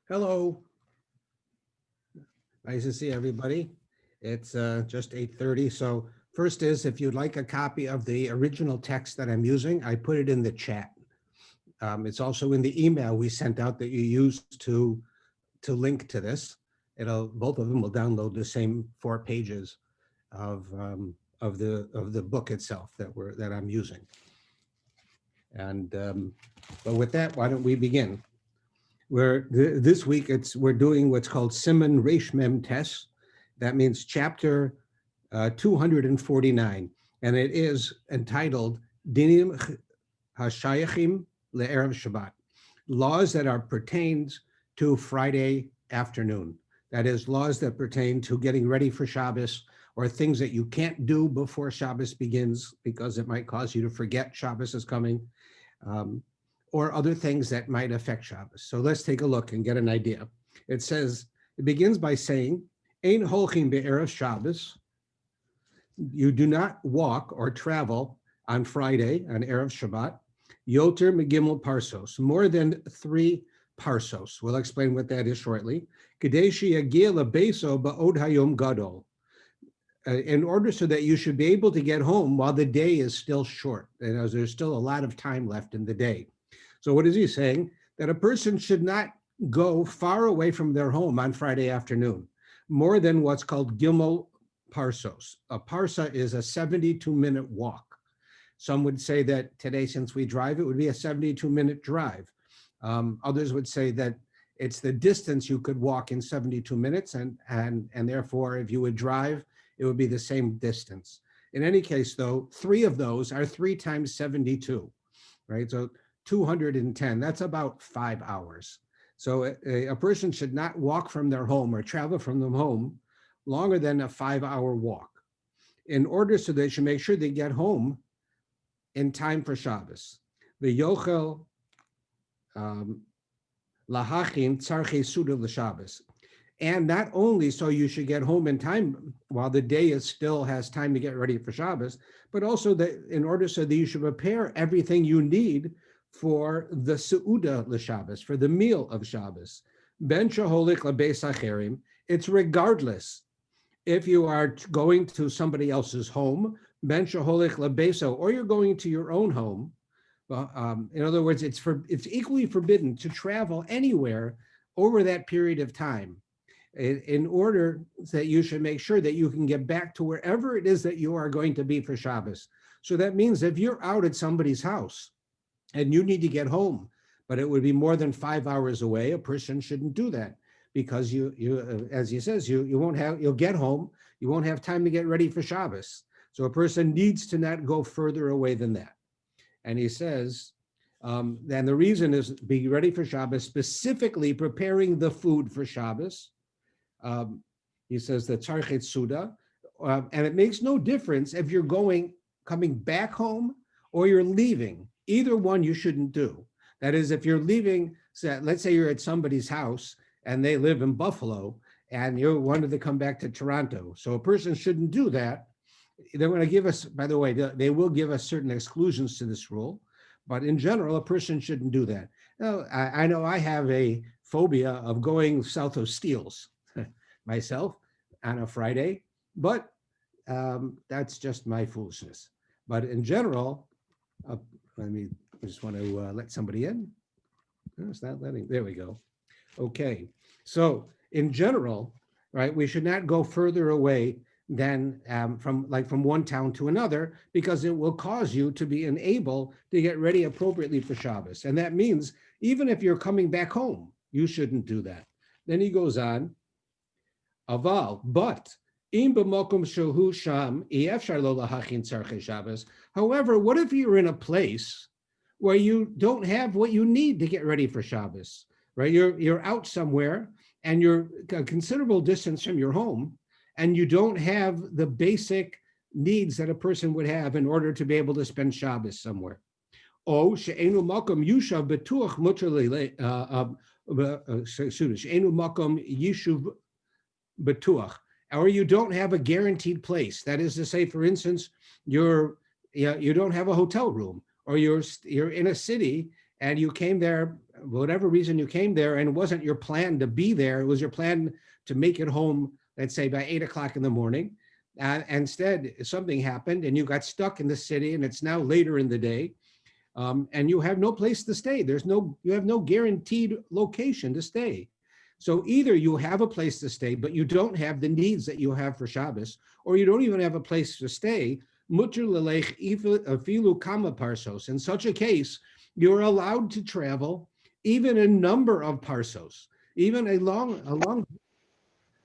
Hello. Nice to see everybody. It's just 8:30. So first is, if you'd like a copy of the original text that I'm using, I put it in the chat. It's also in the email we sent out that you used to link to this. Both of them will download the same 4 pages of the book itself that I'm using. And but with that, why don't we begin? This week we're doing what's called Siman Reish Mem Tes. That means chapter 249, and it is entitled Dinim Hashayachim LeErev Shabbat, laws that are pertains to Friday afternoon. That is, laws that pertain to getting ready for Shabbos, or things that you can't do before Shabbos begins because it might cause you to forget Shabbos is coming. Or other things that might affect Shabbos. So let's take a look and get an idea. It begins by saying, Ein holchim be'erev Shabbos. You do not walk or travel on Friday, on Erev Shabbat, yoter megimel parsos, more than 3 parsos. We'll explain what that is shortly. Kedei sheyagia lebeso ba'od hayom gadol. In order so that you should be able to get home while the day is still short. And there's still a lot of time left in the day. So what is he saying? That a person should not go far away from their home on Friday afternoon, more than what's called Gimel Parsos. A parsa is a 72-minute walk. Some would say that today, since we drive, it would be a 72-minute drive. Others would say that it's the distance you could walk in 72 minutes, and therefore, if you would drive, it would be the same distance. In any case, though, 3 of those are 3 times 72, right? So 210, that's about 5 hours. So a person should not walk from their home or travel from their home longer than a 5-hour walk, in order so they should make sure they get home in time for Shabbos. The yochel lahachin tzarchei suda l'Shabbos. And not only so you should get home in time while the day still has time to get ready for Shabbos, but also that in order so that you should prepare everything you need for the Seuda l'Shabbos, for the meal of Shabbos. Ben shaholik lebeis acherim, it's regardless if you are going to somebody else's home, ben shaholik lebeso, or you're going to your own home. In other words, it's equally forbidden to travel anywhere over that period of time, in order that you should make sure that you can get back to wherever it is that you are going to be for Shabbos. So that means if you're out at somebody's house and you need to get home, but it would be more than 5 hours away, a person shouldn't do that, because you as he says, you'll get home, you won't have time to get ready for Shabbos. So a person needs to not go further away than that. And he says, then the reason is be ready for Shabbos, specifically preparing the food for Shabbos. He says the tzarchet suda, and it makes no difference if you're coming back home or you're leaving. Either one you shouldn't do. That is, if you're leaving, let's say you're at somebody's house and they live in Buffalo and you wanted to come back to Toronto. So a person shouldn't do that. They're going to give us, by the way, they will give us certain exclusions to this rule, but in general, a person shouldn't do that. Now, I know I have a phobia of going south of Steeles myself on a Friday, but that's just my foolishness. But in general, I just want to let somebody in. No, it's not letting, there we go. Okay, so in general, right, we should not go further away than from one town to another, because it will cause you to be unable to get ready appropriately for Shabbos. And that means even if you're coming back home, you shouldn't do that. Then he goes on, aval, but however, what if you're in a place where you don't have what you need to get ready for Shabbos, right? You're out somewhere and you're a considerable distance from your home, and you don't have the basic needs that a person would have in order to be able to spend Shabbos somewhere. Or you don't have a guaranteed place. That is to say, for instance, you don't have a hotel room, or you're in a city and you came there, whatever reason you came there, and it wasn't your plan to be there, it was your plan to make it home, let's say by 8 o'clock in the morning. Instead, something happened and you got stuck in the city and it's now later in the day, and you have no place to stay. You have no guaranteed location to stay. So either you have a place to stay, but you don't have the needs that you have for Shabbos, or you don't even have a place to stay. Mutter lelech afilu kama parsos. In such a case, you're allowed to travel even a number of parsos, even a long.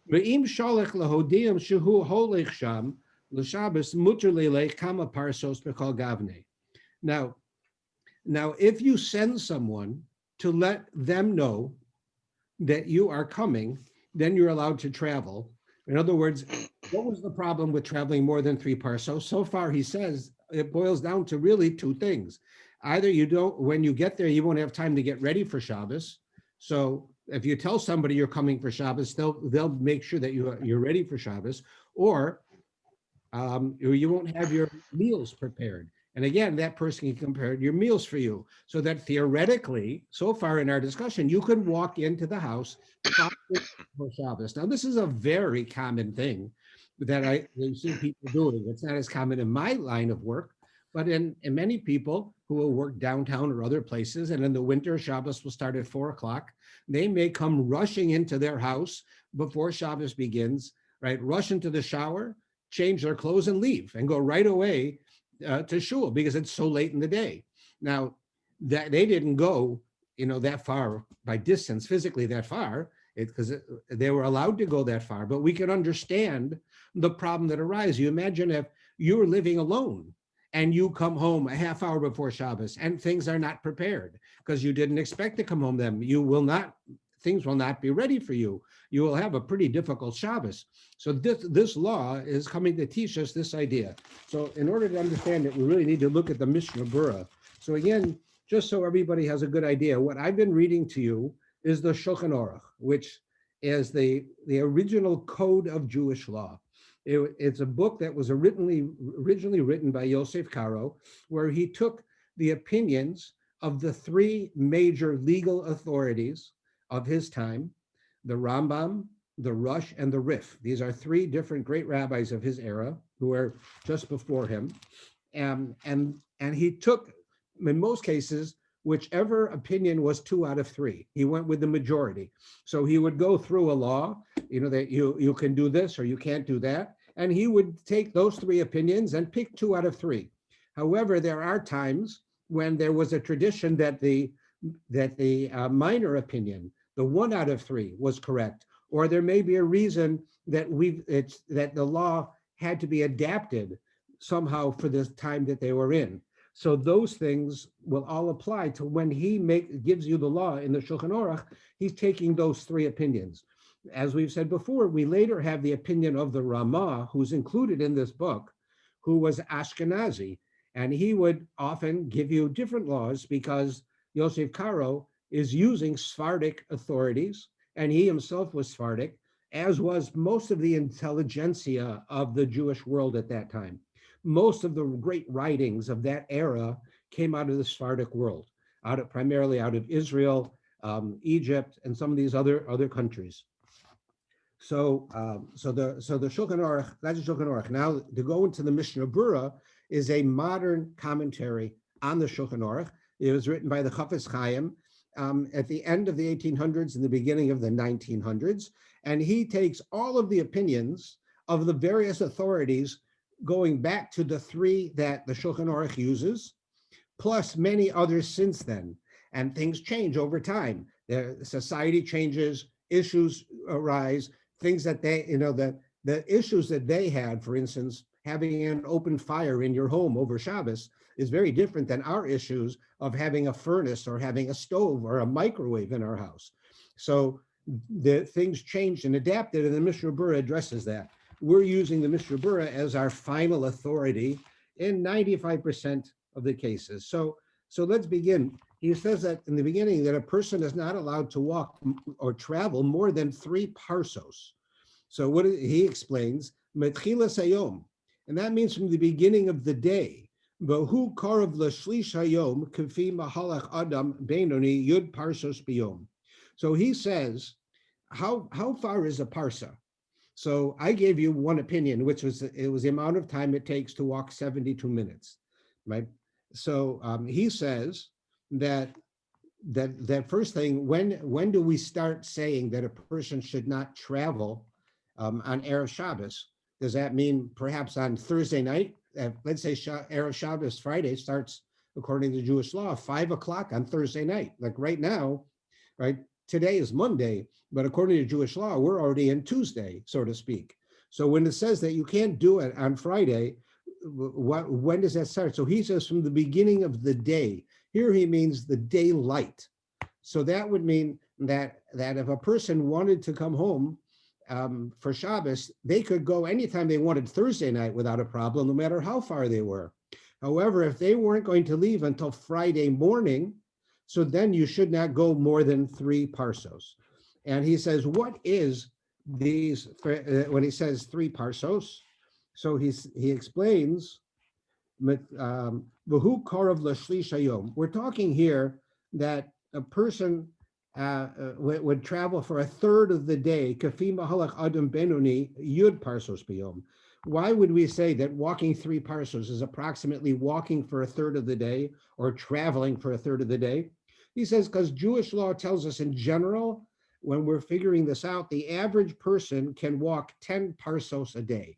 Ve'im shalech lahodiam shehu holech sham l'Shabbos mutter lelech kama parsos b'kol gavne. Now, if you send someone to let them know that you are coming, then you're allowed to travel. In other words, what was the problem with traveling more than 3 parsos? So far, he says, it boils down to really 2 things. Either when you get there, you won't have time to get ready for Shabbos. So if you tell somebody you're coming for Shabbos, they'll make sure that you're ready for Shabbos, or you won't have your meals prepared. And again, that person can prepare your meals for you, so that theoretically, so far in our discussion, you could walk into the house for Shabbos. Now, this is a very common thing that I see people doing. It's not as common in my line of work, but in many people who will work downtown or other places, and in the winter, Shabbos will start at 4 o'clock. They may come rushing into their house before Shabbos begins, right? Rush into the shower, change their clothes and leave, and go right away to shul because it's so late in the day. Now, that they didn't go, that far by distance, physically that far, because they were allowed to go that far. But we can understand the problem that arises. You imagine if you're living alone and you come home a half hour before Shabbos and things are not prepared because you didn't expect to come home then. Things will not be ready for you. You will have a pretty difficult Shabbos. So this law is coming to teach us this idea. So in order to understand it, we really need to look at the Mishnah Berurah. So again, just so everybody has a good idea, what I've been reading to you is the Shulchan Aruch, which is the original code of Jewish law. It's a book that was originally written by Yosef Karo, where he took the opinions of the 3 major legal authorities of his time, the Rambam, the Rush, and the Rif. These are 3 different great rabbis of his era who were just before him. And he took, in most cases, whichever opinion was 2 out of 3. He went with the majority. So he would go through a law, that you can do this or you can't do that. And he would take those 3 opinions and pick 2 out of 3. However, there are times when there was a tradition that the minor opinion, the 1 out of 3, was correct, or there may be a reason that that the law had to be adapted somehow for the time that they were in. So those things will all apply to when he gives you the law in the Shulchan Aruch. He's taking those 3 opinions. As we've said before, we later have the opinion of the Ramah, who's included in this book, who was Ashkenazi, and he would often give you different laws because Yosef Karo is using Sephardic authorities, and he himself was Sephardic, as was most of the intelligentsia of the Jewish world at that time. Most of the great writings of that era came out of the Sephardic world, primarily out of Israel, Egypt, and some of these other countries. So the Shulchan Aruch, that's the Shulchan Aruch. Now, to go into the Mishnah Berurah is a modern commentary on the Shulchan Aruch. It was written by the Chafetz Chaim at the end of the 1800s and the beginning of the 1900s. And he takes all of the opinions of the various authorities going back to the 3 that the Shulchan Aruch uses, plus many others since then. And things change over time. The society changes, issues arise, things that the issues that they had, for instance, having an open fire in your home over Shabbos is very different than our issues of having a furnace or having a stove or a microwave in our house. So the things changed and adapted, and the Mishnah Berurah addresses that. We're using the Mishnah Berurah as our final authority in 95% of the cases. So let's begin. He says that in the beginning that a person is not allowed to walk or travel more than 3 parsos. So he explains, Metchilas hayom, and that means from the beginning of the day. V'hu karav l'shlish hayom k'fi mahalach adam beinoni yud parsos biyom. So he says, how far is a parsa? So I gave you one opinion, which was it was the amount of time it takes to walk 72 minutes, right? So he says that that first thing, when do we start saying that a person should not travel on Erev Shabbos? Does that mean perhaps on Thursday night? Let's say Erev Shabbos Friday starts according to Jewish law 5 o'clock on Thursday night. Like right now, right? Today is Monday, but according to Jewish law, we're already in Tuesday, so to speak. So when it says that you can't do it on Friday, when does that start? So he says from the beginning of the day. Here he means the daylight. So that would mean that if a person wanted to come home for Shabbos, they could go anytime they wanted Thursday night without a problem, no matter how far they were. However, if they weren't going to leave until Friday morning, so then you should not go more than 3 parsos. And he says, what is these, when he says 3 parsos? So he explains, we're talking here that a person would travel for a third of the day. Why would we say that walking 3 parsos is approximately walking for a third of the day or traveling for a third of the day? He says, because Jewish law tells us in general, when we're figuring this out, the average person can walk 10 parsos a day,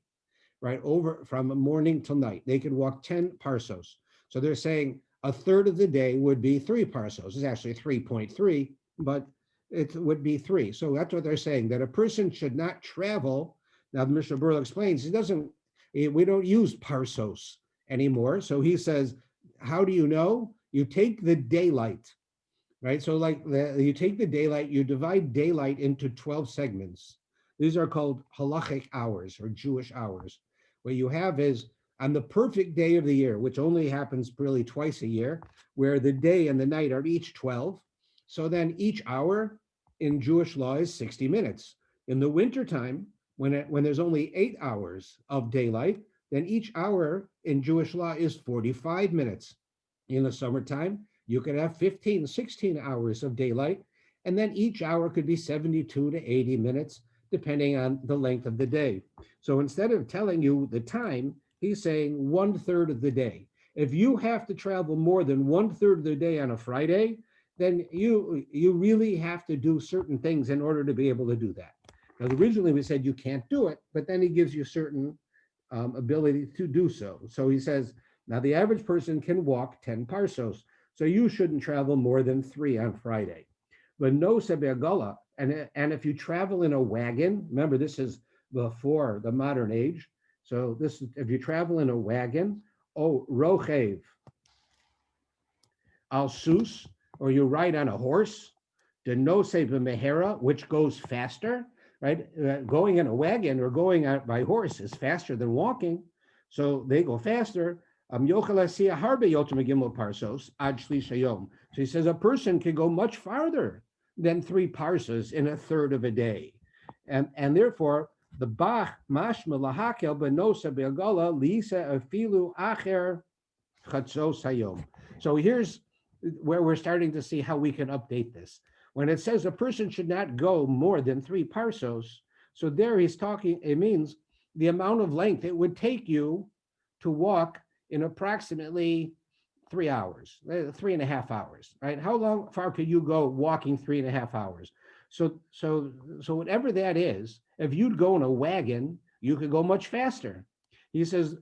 right? Over from morning till night. They could walk 10 parsos. So they're saying a third of the day would be 3 parsos. It's actually 3.3, but it would be 3. So that's what they're saying, that a person should not travel. Now, Mr. Burl explains, we don't use parsos anymore. So he says, how do you know? You take the daylight, right? So you take the daylight, you divide daylight into 12 segments. These are called halachic hours or Jewish hours. What you have is on the perfect day of the year, which only happens really twice a year, where the day and the night are each 12. So then each hour in Jewish law is 60 minutes. In the wintertime, when there's only 8 hours of daylight, then each hour in Jewish law is 45 minutes. In the summertime, you could have 15, 16 hours of daylight, and then each hour could be 72 to 80 minutes, depending on the length of the day. So instead of telling you the time, he's saying 1/3 of the day. If you have to travel more than 1/3 of the day on a Friday, then you really have to do certain things in order to be able to do that. Now, originally we said you can't do it, but then he gives you certain ability to do so. So he says, now the average person can walk 10 parsos, so you shouldn't travel more than 3 on Friday. But no sebeagala, and if you travel in a wagon, remember this is before the modern age. So this is if you travel in a wagon, rochev al sus, or you ride on a horse, the no mehera, which goes faster, right? Going in a wagon or going out by horse is faster than walking, so they go faster. So he says a person can go much farther than 3 parsas in a third of a day. And therefore, the Bach mashma lahakel benosa be'agala lisa afilu acher chatzos hayom. So here's where we're starting to see how we can update this. When it says a person should not go more than 3 parsos, so there he's talking, it means the amount of length it would take you to walk in approximately 3 hours, 3.5 hours, right? How far could you go walking 3.5 hours? So whatever that is, if you'd go in a wagon, you could go much faster. He says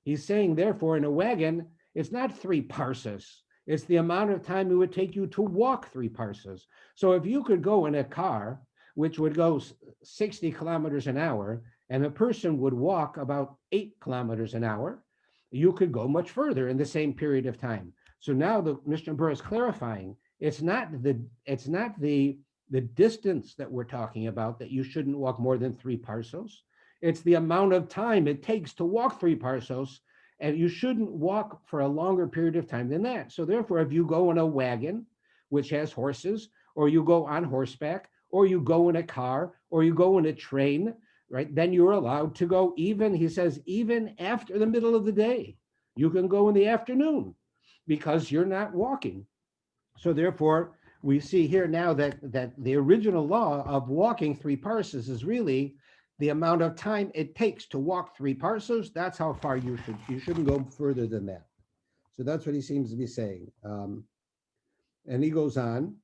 he's saying therefore in a wagon, it's not 3 parsas. It's the amount of time it would take you to walk 3 parsas. So if you could go in a car, which would go 60 kilometers an hour, and a person would walk about 8 kilometers an hour, you could go much further in the same period of time. So now the Mishnah Berurah is clarifying, it's not the distance that we're talking about, that you shouldn't walk more than 3 parsos. It's the amount of time it takes to walk 3 parsos, and you shouldn't walk for a longer period of time than that. So therefore, if you go in a wagon, which has horses, or you go on horseback, or you go in a car, or you go in a train, right, then you're allowed to go even, he says, even after the middle of the day. You can go in the afternoon because you're not walking. So therefore, we see here now that the original law of walking 3 parses is really the amount of time it takes to walk 3 parses. That's how far you shouldn't go further than that. So that's what he seems to be saying. And he goes on.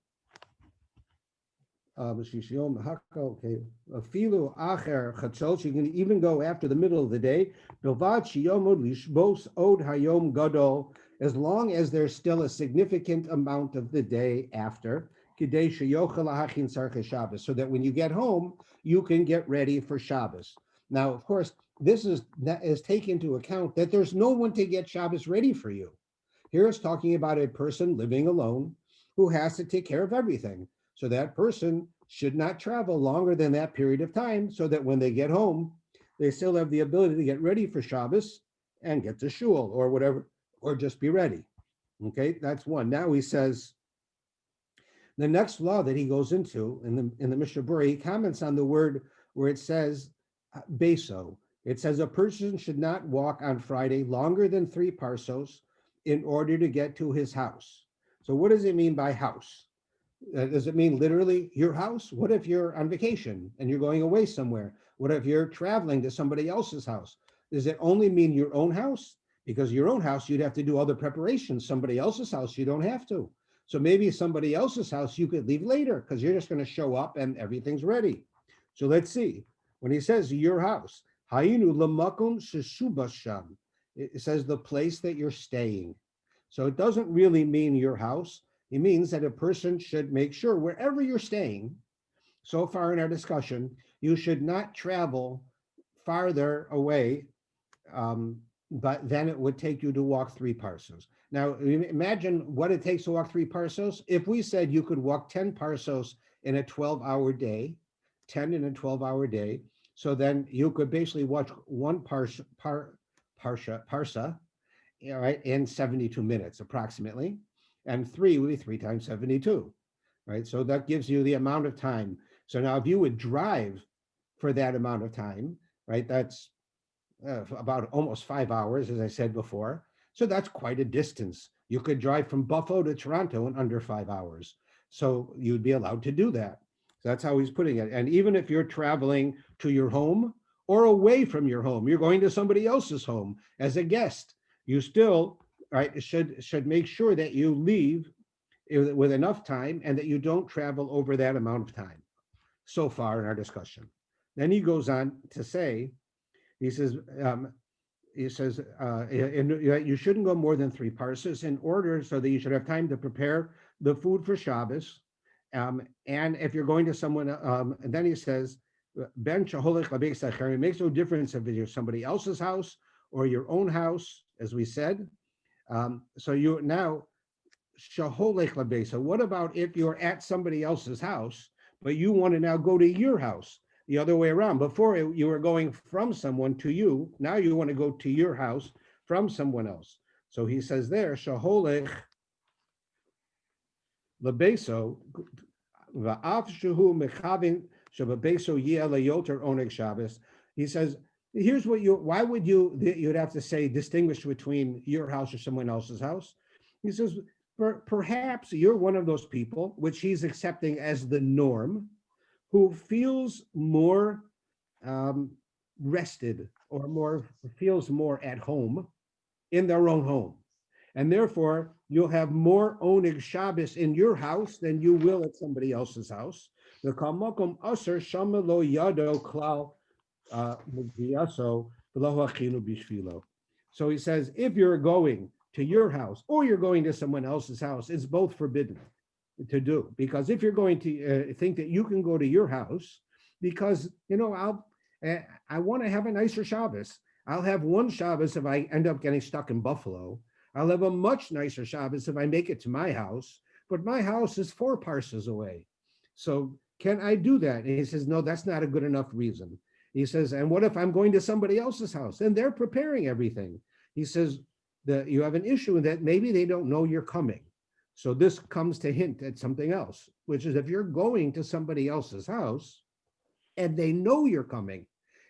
Okay. Afilu acher chatzot, you can even go after the middle of the day. Bilvad sheyomod lishbos od hayom gadol, as long as there's still a significant amount of the day after. Kidei sheyochel lahachin sarche Shabbos, so that when you get home, you can get ready for Shabbos. Now, of course, that is take into account that there's no one to get Shabbos ready for you. Here it's talking about a person living alone who has to take care of everything. So that person should not travel longer than that period of time, so that when they get home, they still have the ability to get ready for Shabbos and get to shul or whatever, or just be ready. Okay, that's one. Now he says, the next law that he goes into in the Mishnah Berurah, he comments on the word where it says beso. It says a person should not walk on Friday longer than 3 parsos in order to get to his house. So what does it mean by house? Does it mean literally your house? What if you're on vacation and you're going away somewhere? What if you're traveling to somebody else's house? Does it only mean your own house? Because your own house, you'd have to do all the preparations. Somebody else's house, you don't have to. So maybe somebody else's house, you could leave later because you're just going to show up and everything's ready. So let's see. When he says your house, Hayinu lamakum sheshubasham, it says the place that you're staying. So it doesn't really mean your house. It means that a person should make sure wherever you're staying, so far in our discussion, you should not travel farther away, but then it would take you to walk 3 parsos. Now, imagine what it takes to walk 3 parsos. If we said you could walk 10 parsos in a 12-hour day, 10 in a 12-hour day, so then you could basically watch one parsa, right, in 72 minutes approximately. And 3 would be 3 times 72, right? So that gives you the amount of time. So now if you would drive for that amount of time, right, that's about almost 5 hours, as I said before. So that's quite a distance. You could drive from Buffalo to Toronto in under 5 hours. So you'd be allowed to do that. So that's how he's putting it. And even if you're traveling to your home or away from your home, you're going to somebody else's home as a guest, you still, right, should make sure that you leave with enough time and that you don't travel over that amount of time. So far in our discussion. Then he goes on to say, he says, you shouldn't go more than 3 parses in order so that you should have time to prepare the food for Shabbos. And if you're going to someone, and then he says, Ben it makes no difference if it's somebody else's house or your own house, as we said. So you now, so what about if you're at somebody else's house, but you want to now go to your house? The other way around. Before you were going from someone to you. Now you want to go to your house from someone else. So he says there, shaholech lebeso va'af shehu mechavin shebebeso yeh yoter oneg Shabbos. He says, here's what why would you'd have to say distinguish between your house or someone else's house? He says, perhaps you're one of those people, which he's accepting as the norm, who feels more rested or feels more at home in their own home. And therefore, you'll have more oneg Shabbos in your house than you will at somebody else's house. So he says, if you're going to your house or you're going to someone else's house, it's both forbidden to do. Because if you're going to think that you can go to your house, because, I want to have a nicer Shabbos. I'll have one Shabbos if I end up getting stuck in Buffalo. I'll have a much nicer Shabbos if I make it to my house, but my house is 4 parses away. So can I do that? And he says, no, that's not a good enough reason. He says, and what if I'm going to somebody else's house and they're preparing everything? He says that you have an issue in that maybe they don't know you're coming. So this comes to hint at something else, which is if you're going to somebody else's house and they know you're coming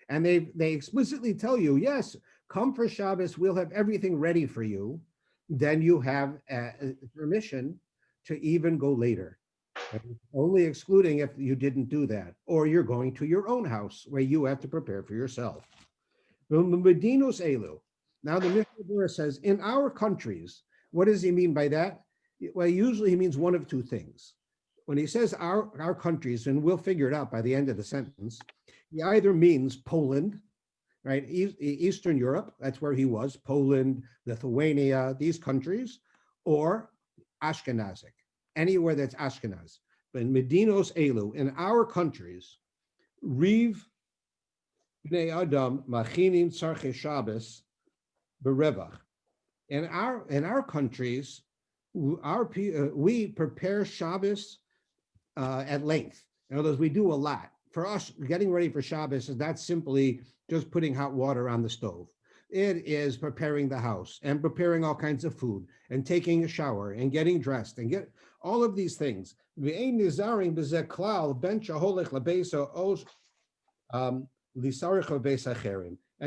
and they explicitly tell you, yes, come for Shabbos, we'll have everything ready for you. Then you have permission to even go later. Only excluding if you didn't do that, or you're going to your own house where you have to prepare for yourself. Medinos elu. Now the Mishnah Berurah says, in our countries, what does he mean by that? Well, usually he means one of two things. When he says our countries, and we'll figure it out by the end of the sentence, he either means Poland, right? Eastern Europe, that's where he was, Poland, Lithuania, these countries, or Ashkenazic, anywhere that's Ashkenaz. But in Medinos elu, in our countries, Riv Bnei Adam Machinin Tzarchei Shabbos Berevach. In our countries, we prepare Shabbos at length. In other words, we do a lot. For us, getting ready for Shabbos is not simply just putting hot water on the stove. It is preparing the house and preparing all kinds of food and taking a shower and getting dressed and get all of these things. And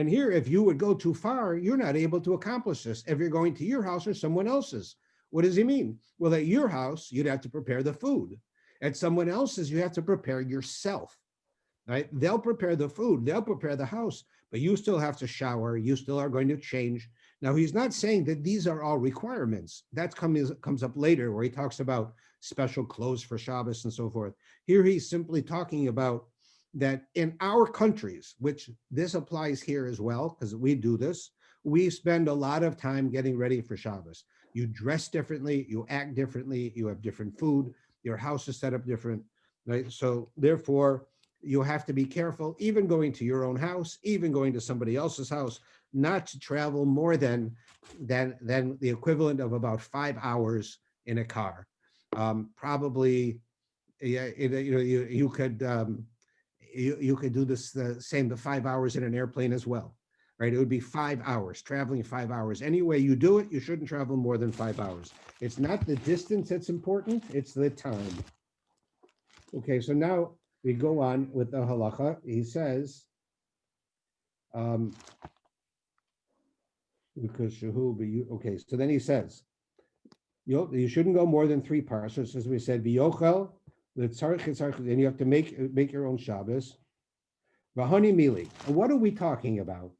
here, if you would go too far, you're not able to accomplish this if you're going to your house or someone else's. What does he mean? Well, at your house, you'd have to prepare the food. At someone else's, you have to prepare yourself. Right? They'll prepare the food, they'll prepare the house, but you still have to shower, you still are going to change. Now, he's not saying that these are all requirements. That comes up later where he talks about special clothes for Shabbos and so forth. Here he's simply talking about that in our countries, which this applies here as well, because we do this, we spend a lot of time getting ready for Shabbos. You dress differently, you act differently, you have different food, your house is set up different, right? So therefore, you have to be careful, even going to your own house, even going to somebody else's house, not to travel more than the equivalent of about 5 hours in a car. Probably, yeah, you could do this the 5 hours in an airplane as well, right? It would be 5 hours, traveling 5 hours. Any way you do it, you shouldn't travel more than 5 hours. It's not the distance that's important, it's the time. Okay, so now we go on with the halacha. He says, okay, so then he says, you shouldn't go more than 3 parshas, as we said, v'yochel, and you have to make your own Shabbos. V'hani mili. And what are we talking about?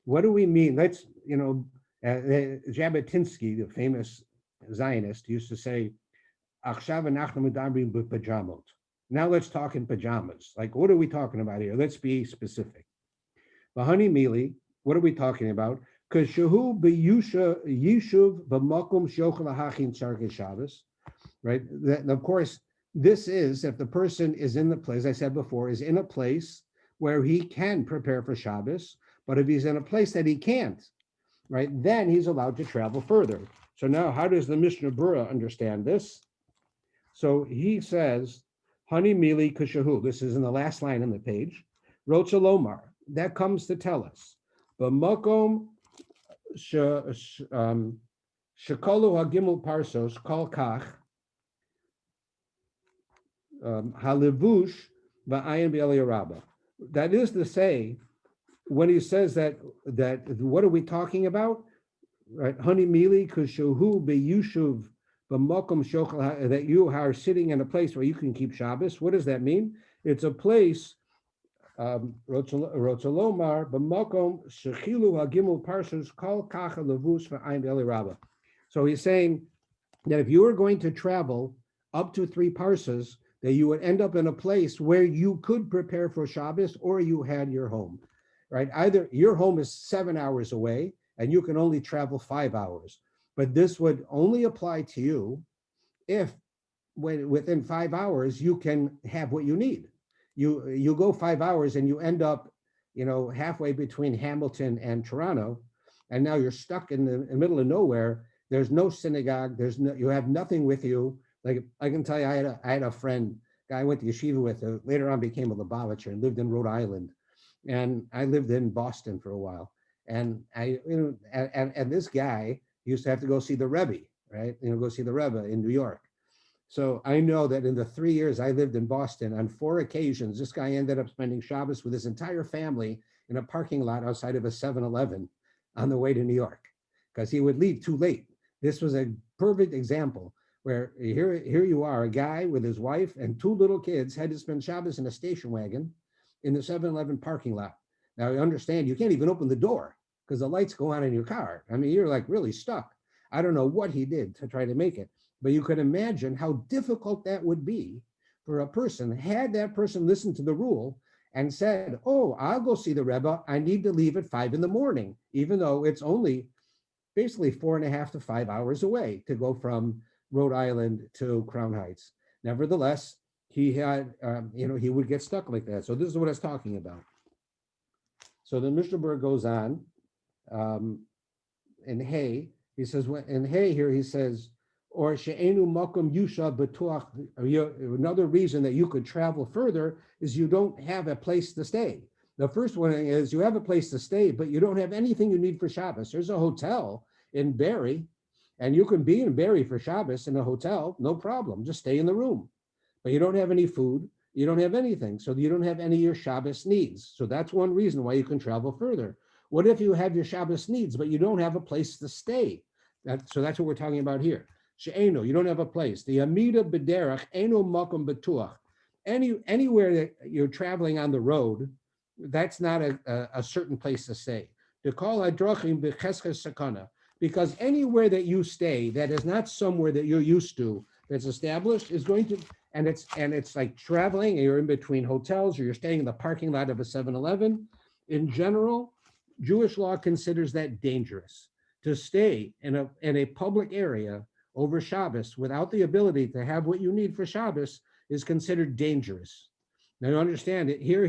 What do we mean? Let's, Jabotinsky, the famous Zionist, used to say, Achshav anachnu medabrim b'pajamot. Now let's talk in pajamas. Like, what are we talking about here? Let's be specific. V'hani mili, what are we talking about? Because shehu b'yishuv b'makom shochel hachin tzarchei Shabbos, right? And of course, this is if the person is in the place, as I said before, is in a place where he can prepare for Shabbos, but if he's in a place that he can't, right, then he's allowed to travel further. So now, how does the Mishnah Berurah understand this? So he says, Hani mili kushahu. This is in the last line on the page. Rotza lomar. That comes to tell us. B'makom shekalu hagimel parsos kol kach halivush ba'ayin b'eliyah rabbah. That is to say, when he says that what are we talking about? Right? Hani mili kushahu b'yushuv. That you are sitting in a place where you can keep Shabbos. What does that mean? It's a place, Rotzalomar, b'makom shechilu hagimul parshas kol kacha levus v'ayin b'eli rabba. So he's saying that if you were going to travel up to 3 parsas, that you would end up in a place where you could prepare for Shabbos, or you had your home, right? Either your home is 7 hours away and you can only travel 5 hours. But this would only apply to you if within 5 hours you can have what you need. You go 5 hours and you end up, halfway between Hamilton and Toronto, and now you're stuck in the middle of nowhere. There's no synagogue. You have nothing with you. Like I can tell you, I had a friend, guy I went to yeshiva with, later on became a Lubavitcher and lived in Rhode Island, and I lived in Boston for a while. And and this guy used to have to go see the Rebbe, right? Go see the Rebbe in New York. So I know that in the 3 years I lived in Boston, on 4 occasions, this guy ended up spending Shabbos with his entire family in a parking lot outside of a 7-Eleven. on the way to New York because he would leave too late. This was a perfect example where here you are, a guy with his wife and two little kids had to spend Shabbos in a station wagon in the 7-Eleven parking lot. Now, you understand, you can't even open the door because the lights go on in your car. I mean, you're like really stuck. I don't know what he did to try to make it, but you could imagine how difficult that would be for a person. Had that person listened to the rule and said, oh, I'll go see the Rebbe. I need to leave at 5 a.m, even though it's only basically 4.5 to 5 hours away to go from Rhode Island to Crown Heights. Nevertheless, he had, he would get stuck like that. So this is what I was talking about. So the Mishnah Berurah goes on, in Hay, he says, in Hay here, he says, or she'enu makom yusha b'tuach. Another reason that you could travel further is you don't have a place to stay. The first one is you have a place to stay, but you don't have anything you need for Shabbos. There's a hotel in Barry, and you can be in Barry for Shabbos in a hotel, no problem. Just stay in the room. But you don't have any food. You don't have anything. So you don't have any of your Shabbos needs. So that's one reason why you can travel further. What if you have your Shabbos needs, but you don't have a place to stay? So that's what we're talking about here. She'eno, you don't have a place. The Amida b'derech, eno makom b'tuach. Anywhere that you're traveling on the road, that's not a certain place to stay. To call hadrachim b'cheskes sakana, because anywhere that you stay that is not somewhere that you're used to, that's established, is going to, and it's like traveling, and you're in between hotels, or you're staying in the parking lot of a 7-Eleven. In general, Jewish law considers that dangerous. To stay in a public area over Shabbos without the ability to have what you need for Shabbos is considered dangerous. Now you understand it here,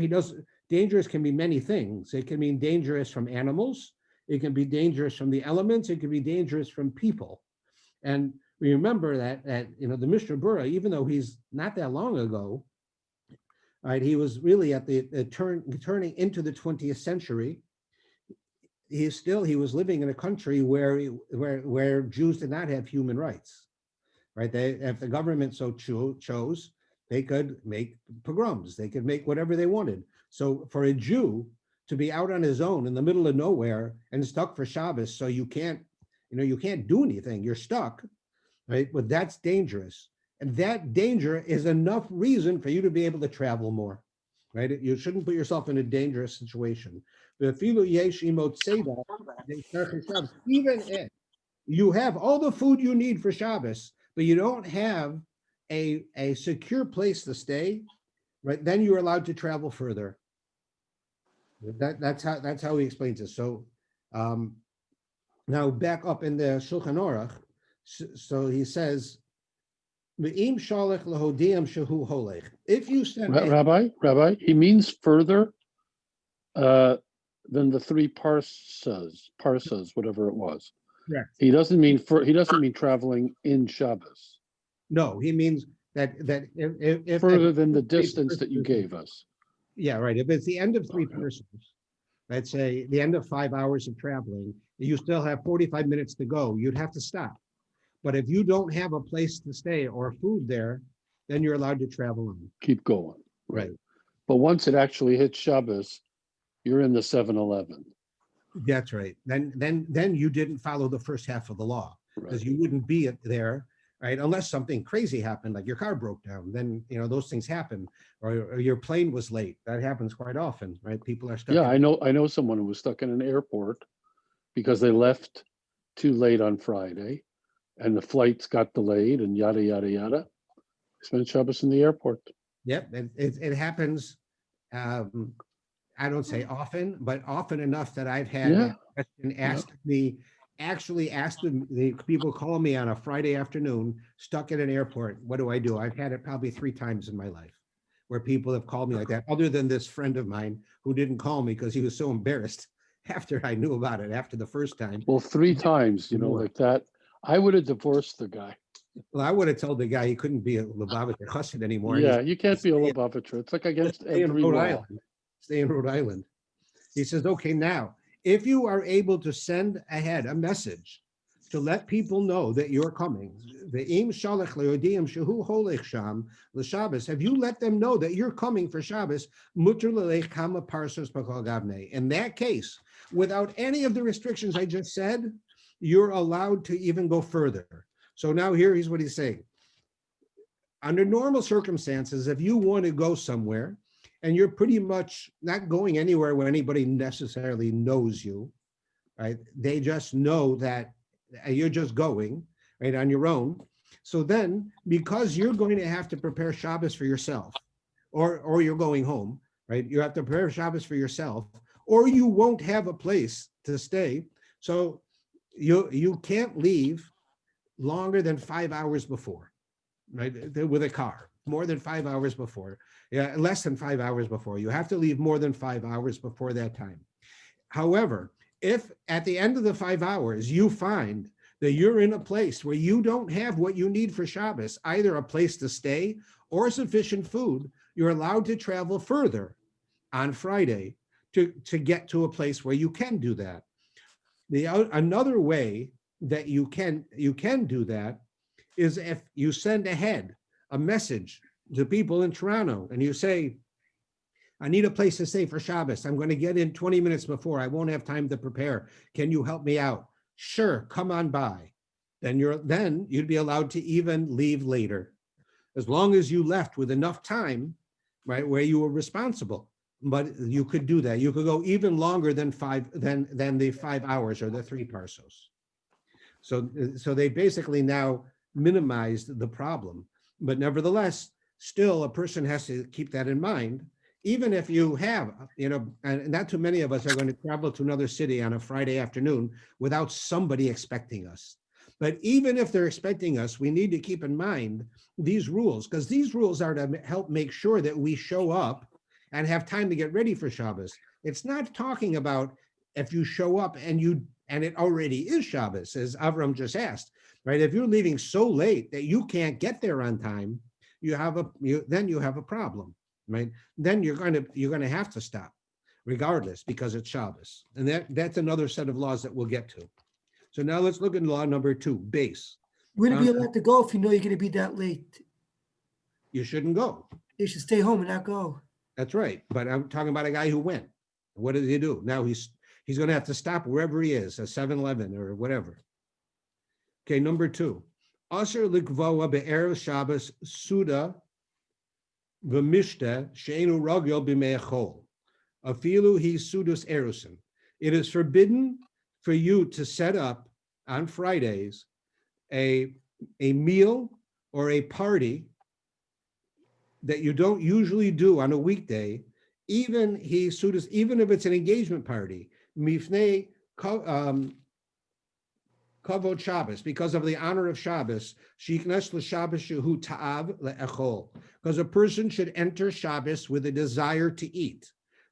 dangerous can be many things. It can mean dangerous from animals. It can be dangerous from the elements. It can be dangerous from people. And we remember that the Mishnah Berurah, even though he's not that long ago, right, he was really at the turning into the 20th century. He was living in a country where Jews did not have human rights, right? If the government so chose, they could make pogroms. They could make whatever they wanted. So for a Jew to be out on his own in the middle of nowhere and stuck for Shabbos, so you can't do anything. You're stuck, right? But that's dangerous, and that danger is enough reason for you to be able to travel more, right? You shouldn't put yourself in a dangerous situation. Even if you have all the food you need for Shabbos, but you don't have a secure place to stay, right? Then you're allowed to travel further. That's how he explains it. So now back up in the Shulchan Aruch, so he says, if you send Rabbi, he means further than the 3 parsas, whatever it was. Correct. He doesn't mean traveling in Shabbos. No, he means that if further than the distance that you gave us. Yeah, right. If it's the end of 3 persons, let's say the end of 5 hours of traveling, you still have 45 minutes to go. You'd have to stop. But if you don't have a place to stay or food there, then you're allowed to travel on. Keep going. Right. But once it actually hits Shabbos, you're in the 7-Eleven. That's right. Then you didn't follow the first half of the law, because you wouldn't be there, right? Unless something crazy happened, like your car broke down. Then those things happen, or your plane was late. That happens quite often, right? People are stuck. Yeah, I know someone who was stuck in an airport because they left too late on Friday, and the flights got delayed, and yada yada yada. Spent Shabbos in the airport. Yep, it happens. I don't say often, but often enough that I've had a question asked me. Actually asked the people call me on a Friday afternoon, stuck at an airport. What do I do? I've had it probably 3 times in my life where people have called me like that, other than this friend of mine who didn't call me because he was so embarrassed after I knew about it after the first time. Well, 3 times, like that. I would have divorced the guy. Well, I would have told the guy he couldn't be a Lubavitcher chassid anymore. Yeah, you can't be a Lubavitcher. It's like against every law. Stay in Rhode Island. He says, okay, now, if you are able to send ahead a message to let people know that you're coming. Ve'im shalach le'odiyim shehu holech sham l'Shabbos. Have you let them know that you're coming for Shabbos? Mutter l'leich kama parsos b'kol gavnei. In that case, without any of the restrictions I just said, you're allowed to even go further. So now here's what he's saying. Under normal circumstances, if you want to go somewhere and you're pretty much not going anywhere where anybody necessarily knows you, right? They just know that you're just going, right, on your own. So then, because you're going to have to prepare Shabbos for yourself, or you're going home, right? You have to prepare Shabbos for yourself, or you won't have a place to stay. So you can't leave longer than 5 hours before, right? With a car, more than 5 hours before. Yeah, less than 5 hours before. You have to leave more than 5 hours before that time. However, if at the end of the 5 hours, you find that you're in a place where you don't have what you need for Shabbos, either a place to stay or sufficient food, you're allowed to travel further on Friday to get to a place where you can do that. Another way that you can do that is if you send ahead a message to people in Toronto and you say, I need a place to stay for Shabbos. I'm going to get in 20 minutes before. I won't have time to prepare. Can you help me out? Sure, come on by. Then you'd be allowed to even leave later, as long as you left with enough time, right, where you were responsible. But you could do that. You could go even longer than the 5 hours or the 3 parsos. So they basically now minimized the problem. But nevertheless, still a person has to keep that in mind. Even if you have, and not too many of us are going to travel to another city on a Friday afternoon without somebody expecting us. But even if they're expecting us, we need to keep in mind these rules, because these rules are to help make sure that we show up and have time to get ready for Shabbos. It's not talking about if you show up and it already is Shabbos, as Avram just asked, right? If you're leaving so late that you can't get there on time, then you have a problem. Right? Then you're going to have to stop, regardless, because it's Shabbos, and that's another set of laws that we'll get to. So now let's look at law number 2, base. You wouldn't be allowed to go if you know you're going to be that late. You shouldn't go. You should stay home and not go. That's right. But I'm talking about a guy who went. What did he do? Now he's going to have to stop wherever he is, a 7-Eleven or whatever. Okay, number 2, Aser likvoa be'erev Shabbos suda. V'mishta she'enu ragil b'mei chol, afilu hi sudus erusin. It is forbidden for you to set up on Fridays a meal or a party that you don't usually do on a weekday, even if it's an engagement party, mifnei kavod Shabbos, because of the honor of Shabbos, shiknas l'Shabbos shehu ta'av le'echol, because a person should enter Shabbos with a desire to eat.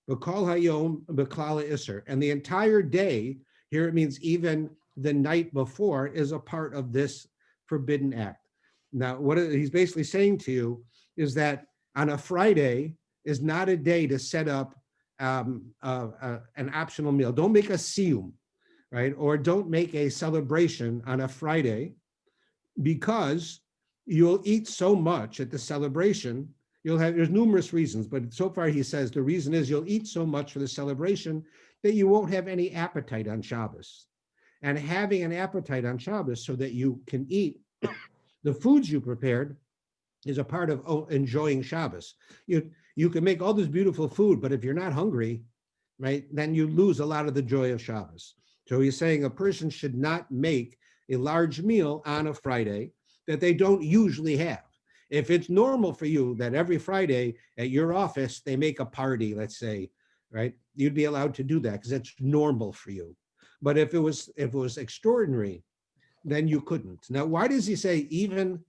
B'kol hayom b'klal iser, and the entire day, here it means even the night before, is a part of this forbidden act. Now, what he's basically saying to you is that on a Friday is not a day to set up an optional meal. Don't make a siyum, right? Or don't make a celebration on a Friday, because you'll eat so much at the celebration. There's numerous reasons, but so far he says the reason is you'll eat so much for the celebration that you won't have any appetite on Shabbos. And having an appetite on Shabbos so that you can eat the foods you prepared is a part of enjoying Shabbos. You can make all this beautiful food, but if you're not hungry, right, then you lose a lot of the joy of Shabbos. So he's saying a person should not make a large meal on a Friday that they don't usually have. If it's normal for you that every Friday at your office, they make a party, let's say, right? You'd be allowed to do that because it's normal for you. But if it was extraordinary, then you couldn't. Now, why does he say even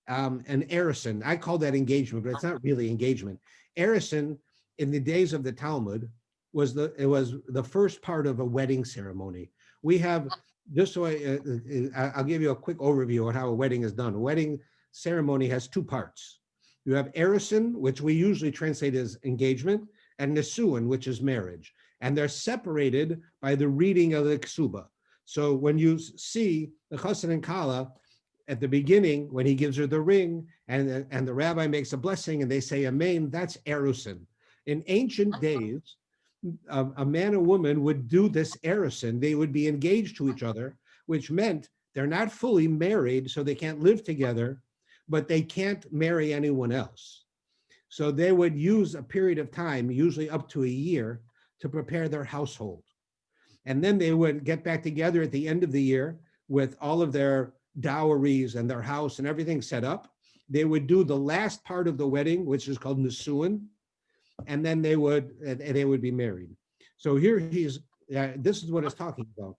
an erison? I call that engagement, but it's not really engagement. Erison in the days of the Talmud was the first part of a wedding ceremony. We have, just so I'll give you a quick overview on how a wedding is done. A wedding ceremony has 2 parts. You have erison, which we usually translate as engagement, and nesuin, which is marriage. And they're separated by the reading of the ksuba. So when you see the chassan and kala at the beginning, when he gives her the ring and the rabbi makes a blessing and they say amen, that's erusin. In ancient days, a man and woman would do this erusin. They would be engaged to each other, which meant they're not fully married, so they can't live together, but they can't marry anyone else. So they would use a period of time, usually up to a year, to prepare their household. And then they would get back together at the end of the year with all of their dowries and their house and everything set up. They would do the last part of the wedding, which is called Nisuin, and then they would be married. So here this is what it's talking about.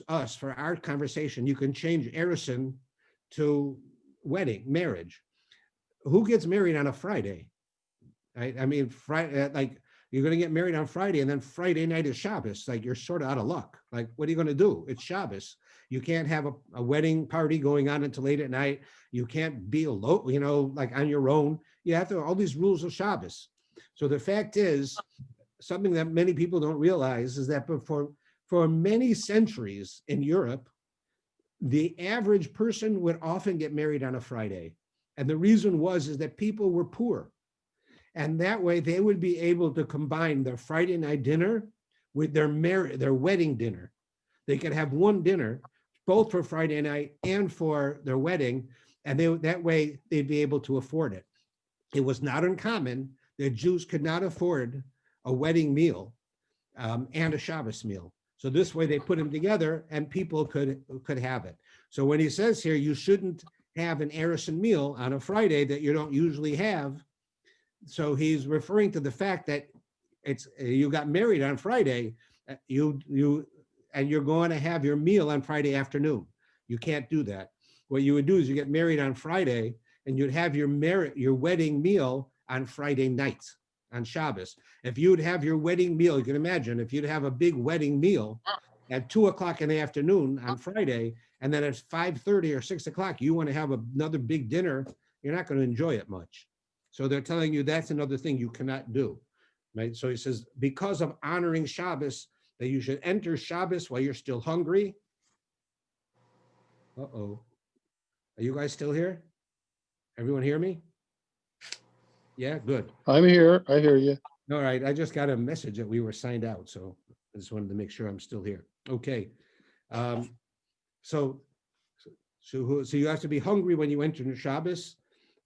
Us, for our conversation, you can change Erison to wedding, marriage. Who gets married on a Friday? Right? I mean, Friday, like you're going to get married on Friday and then Friday night is Shabbos. Like you're sort of out of luck. Like, what are you going to do? It's Shabbos. You can't have a wedding party going on until late at night. You can't be alone, like on your own. You have to, all these rules of Shabbos. So the fact is, something that many people don't realize is that for many centuries in Europe, the average person would often get married on a Friday. And the reason is that people were poor. And that way they would be able to combine their Friday night dinner with their wedding dinner. They could have one dinner, both for Friday night and for their wedding. And that way they'd be able to afford it. It was not uncommon that Jews could not afford a wedding meal and a Shabbos meal. So this way they put them together and people could have it. So when he says here, you shouldn't have an Erison meal on a Friday that you don't usually have. So he's referring to the fact that you got married on Friday, and you're going to have your meal on Friday afternoon. You can't do that. What you would do is you get married on Friday and you'd have your wedding meal on Friday night, on Shabbos. If you'd have your wedding meal, you can imagine if you'd have a big wedding meal at 2:00 in the afternoon on Friday, and then at 5:30 or 6:00, you want to have another big dinner, you're not going to enjoy it much. So they're telling you that's another thing you cannot do, right? So he says, because of honoring Shabbos, that you should enter Shabbos while you're still hungry. Uh-oh. Are you guys still here? Everyone hear me? Yeah, good. I'm here. I hear you. All right, I just got a message that we were signed out, so I just wanted to make sure I'm still here. Okay. So you have to be hungry when you enter Shabbos.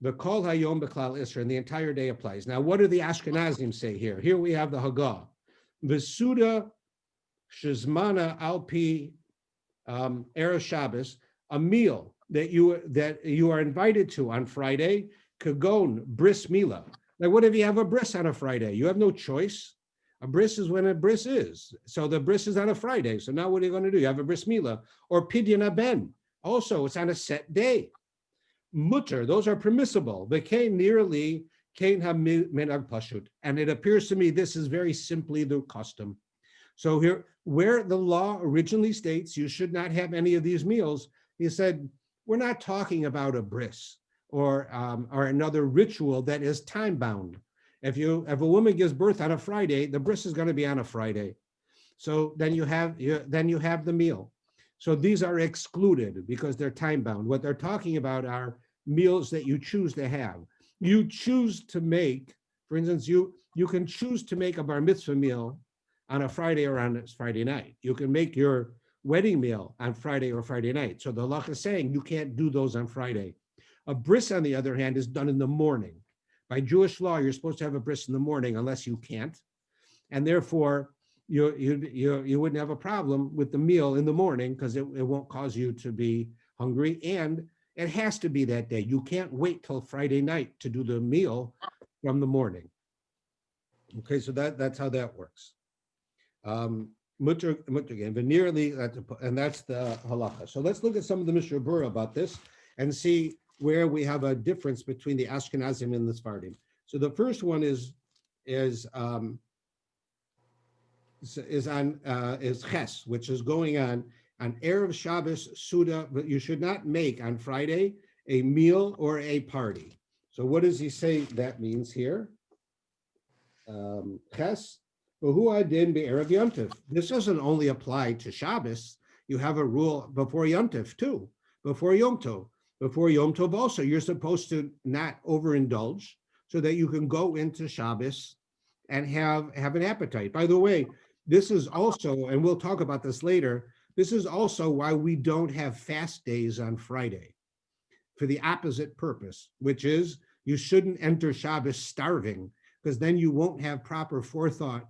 The Kol Hayom B'Klal Isra, and the entire day applies. Now, what do the Ashkenazim say here? Here we have the Haggah. V'suda shizmana alpi erev Shabbos, a meal that you are invited to on Friday, kagon bris mila. Like, what if you have a bris on a Friday? You have no choice. A bris is when a bris is. So the bris is on a Friday. So now what are you going to do? You have a bris mila or pidyon haben. Also, it's on a set day. Mutter, those are permissible. But kain nearly kain ha-minag pashut. And it appears to me this is very simply the custom. So here, where the law originally states you should not have any of these meals, he said, we're not talking about a bris or another ritual that is time bound. If a woman gives birth on a Friday, the bris is going to be on a Friday. So then you have the meal. So these are excluded because they're time bound. What they're talking about are meals that you choose to have. You choose to make, for instance, you can choose to make a bar mitzvah meal on a Friday or on a Friday night. You can make your wedding meal on Friday or Friday night. So the halacha is saying you can't do those on Friday. A bris, on the other hand, is done in the morning. By Jewish law, you're supposed to have a bris in the morning unless you can't. And therefore, you wouldn't have a problem with the meal in the morning because it won't cause you to be hungry. And it has to be that day. You can't wait till Friday night to do the meal from the morning. Okay, so that's how that works. Mutter again, veneerly, and that's the halacha. So let's look at some of the Mishnah Berurah about this and see where we have a difference between the Ashkenazim and the Sephardim. So the first one is Ches, which is going on Erev Shabbos Suda, but you should not make on Friday a meal or a party. So what does he say that means here? Ches, this doesn't only apply to Shabbos. You have a rule before Yom Tov too, before Yom Tov. Before Yom Tov also, you're supposed to not overindulge so that you can go into Shabbos and have an appetite. By the way, this is also, and we'll talk about this later, this is also why we don't have fast days on Friday, for the opposite purpose, which is you shouldn't enter Shabbos starving, because then you won't have proper forethought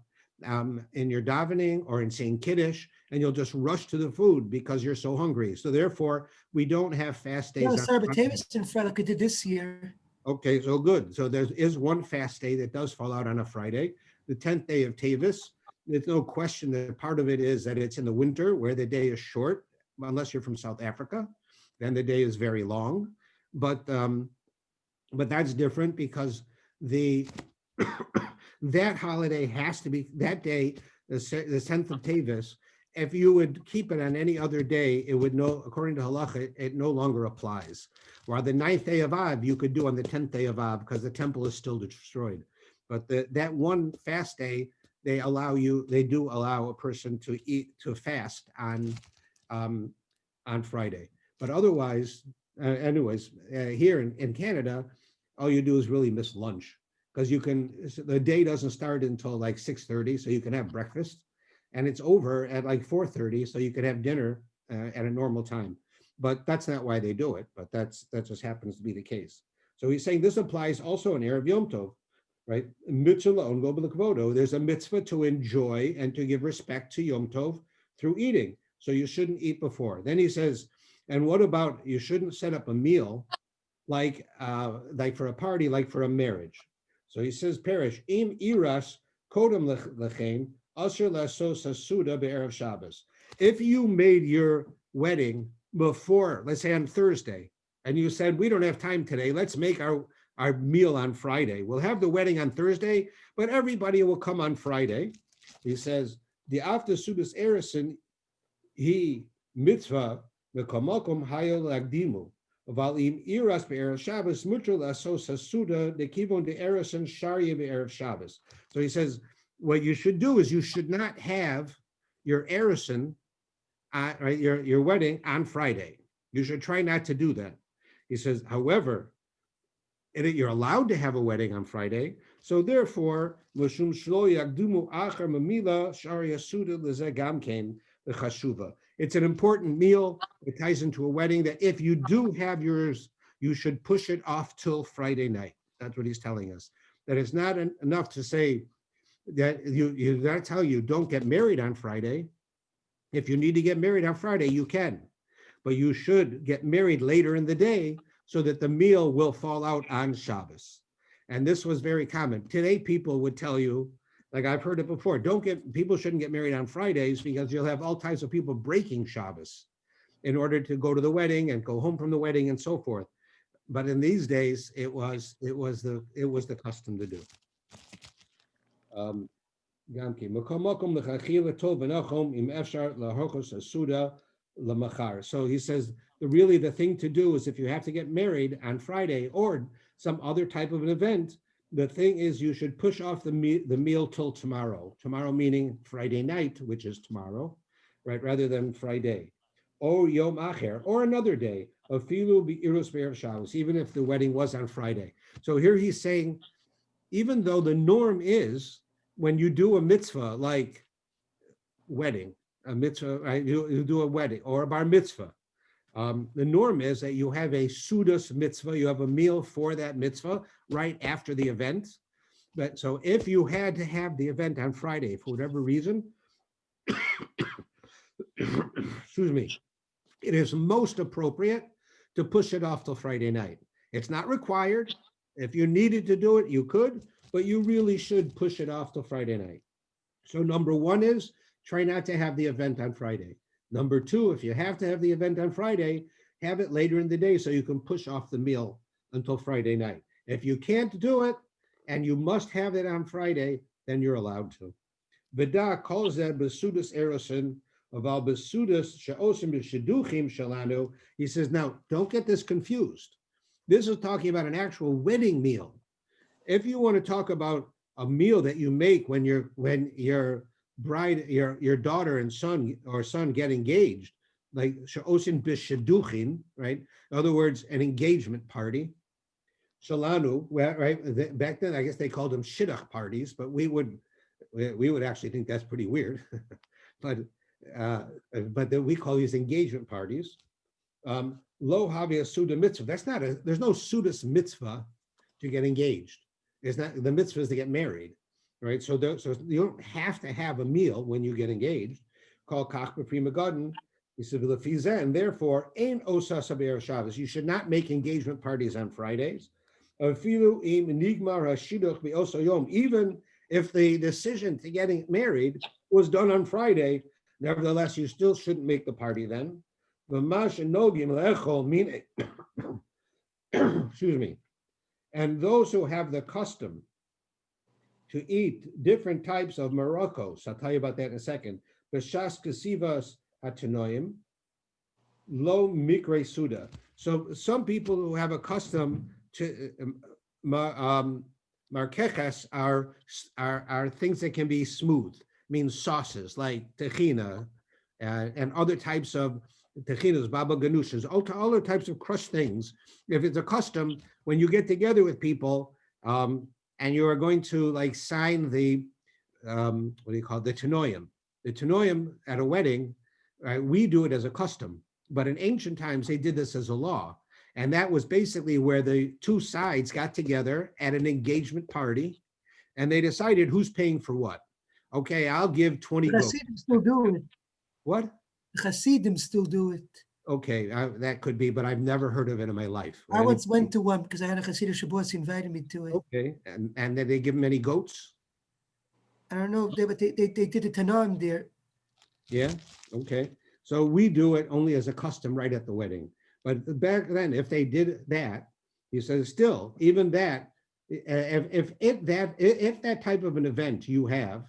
in your davening or in saying Kiddush, and you'll just rush to the food because you're so hungry. So therefore, we don't have fast days. No, on sorry, but Friday. Tavis and Fred, like we did this year. Okay, so good. So there is one fast day that does fall out on a Friday, the 10th day of Tavis. There's no question that part of it is that it's in the winter where the day is short, unless you're from South Africa, then the day is very long. But that's different because that holiday has to be, that day, the 10th of Tavis, if you would keep it on any other day, it would according to Halacha, it no longer applies. While the 9th day of Av, you could do on the 10th day of Av because the temple is still destroyed. But that one fast day, they do allow a person to fast on Friday. But otherwise, here in Canada, all you do is really miss lunch because the day doesn't start until like 6:30, so you can have breakfast, and it's over at like 4:30, so you could have dinner at a normal time. But that's not why they do it, but that just happens to be the case. So he's saying this applies also in Erev Yom Tov, right? There's a mitzvah to enjoy and to give respect to Yom Tov through eating. So you shouldn't eat before. Then he says, and what about, you shouldn't set up a meal like for a party, like for a marriage. So he says, Perish, im iras kodem lechein, asher lasos hasuda be'erev Shabbos. If you made your wedding before, let's say on Thursday, and you said, we don't have time today, let's make our meal on Friday. We'll have the wedding on Thursday, but everybody will come on Friday. He says, the after sudas erison, he mitzvah, mekomokum hayo lagdimu. Valim iras be'erev Shabbos, mutter lasos hasuda, the kivon de erison sharia be'erev Shabbos. So he says, what you should do is you should not have your erison, right, your wedding on Friday. You should try not to do that. He says, however, you're allowed to have a wedding on Friday. So therefore, it's an important meal. It ties into a wedding that if you do have yours, you should push it off till Friday night. That's what he's telling us. That it's not enough to say that that's how you don't get married on Friday. If you need to get married on Friday, you can, but you should get married later in the day so that the meal will fall out on Shabbos. And this was very common. Today, people would tell you, like I've heard it before, people shouldn't get married on Fridays because you'll have all types of people breaking Shabbos in order to go to the wedding and go home from the wedding and so forth. But in these days, it was the custom to do. So he says, really the thing to do is if you have to get married on Friday or some other type of an event, the thing is you should push off the meal till tomorrow. Tomorrow meaning Friday night, which is tomorrow, right? Rather than Friday. Or Yom Acher, or another day, afilu be'irus be'erev Shabbos, even if the wedding was on Friday. So here he's saying, even though the norm is when you do a mitzvah like wedding, a mitzvah, right? You do a wedding or a bar mitzvah. The norm is that you have a sudas mitzvah, you have a meal for that mitzvah right after the event. But so if you had to have the event on Friday for whatever reason, excuse me, it is most appropriate to push it off till Friday night. It's not required. If you needed to do it, you could, but you really should push it off till Friday night. So number one is try not to have the event on Friday. Number two, if you have to have the event on Friday, have it later in the day so you can push off the meal until Friday night. If you can't do it and you must have it on Friday, then you're allowed to. V'da calls that besudas erosin of al besudas she'osim b'sheduchim shalanu. He says, now don't get this confused. This is talking about an actual wedding meal. If you want to talk about a meal that you make when your bride, your daughter and son get engaged, like she'osin b'sheduchin, right? In other words, an engagement party. Shalanu, right? Back then, I guess they called them shidduch parties, but we would actually think that's pretty weird. but then we call these engagement parties. Lo havia suda mitzvah. There's no sudas mitzvah to get engaged. It's not, the mitzvah is to get married, right? So you don't have to have a meal when you get engaged. Called kach b'prima garden. He said, and therefore, ain osa saber Shabbos. You should not make engagement parties on Fridays. Even if the decision to getting married was done on Friday, nevertheless, you still shouldn't make the party then. Excuse me. And those who have the custom to eat different types of Morocco's, I'll tell you about that in a second. B'shas kesivas hatanoim, lo mikre suda. So some people who have a custom to marquechas are things that can be smooth, means sauces like tahina and other types of tachinas, baba ganoushas, all other types of crushed things. If it's a custom, when you get together with people and you are going to like sign the what do you call it, the tanoim. The tanoim at a wedding, we do it as a custom, but in ancient times they did this as a law. And that was basically where the two sides got together at an engagement party and they decided who's paying for what. Okay, I'll give 20 The goats. Hasidim still do it. What? The Hasidim still do it. Okay, that could be, but I've never heard of it in my life. I once went to one because I had a Hasidic Shabbos, he invited me to it. Okay, and did they give them any goats? I don't know, but they did the Tanam there. Yeah, okay. So we do it only as a custom right at the wedding. But back then, if they did that, he says, still, even that, if that type of an event you have,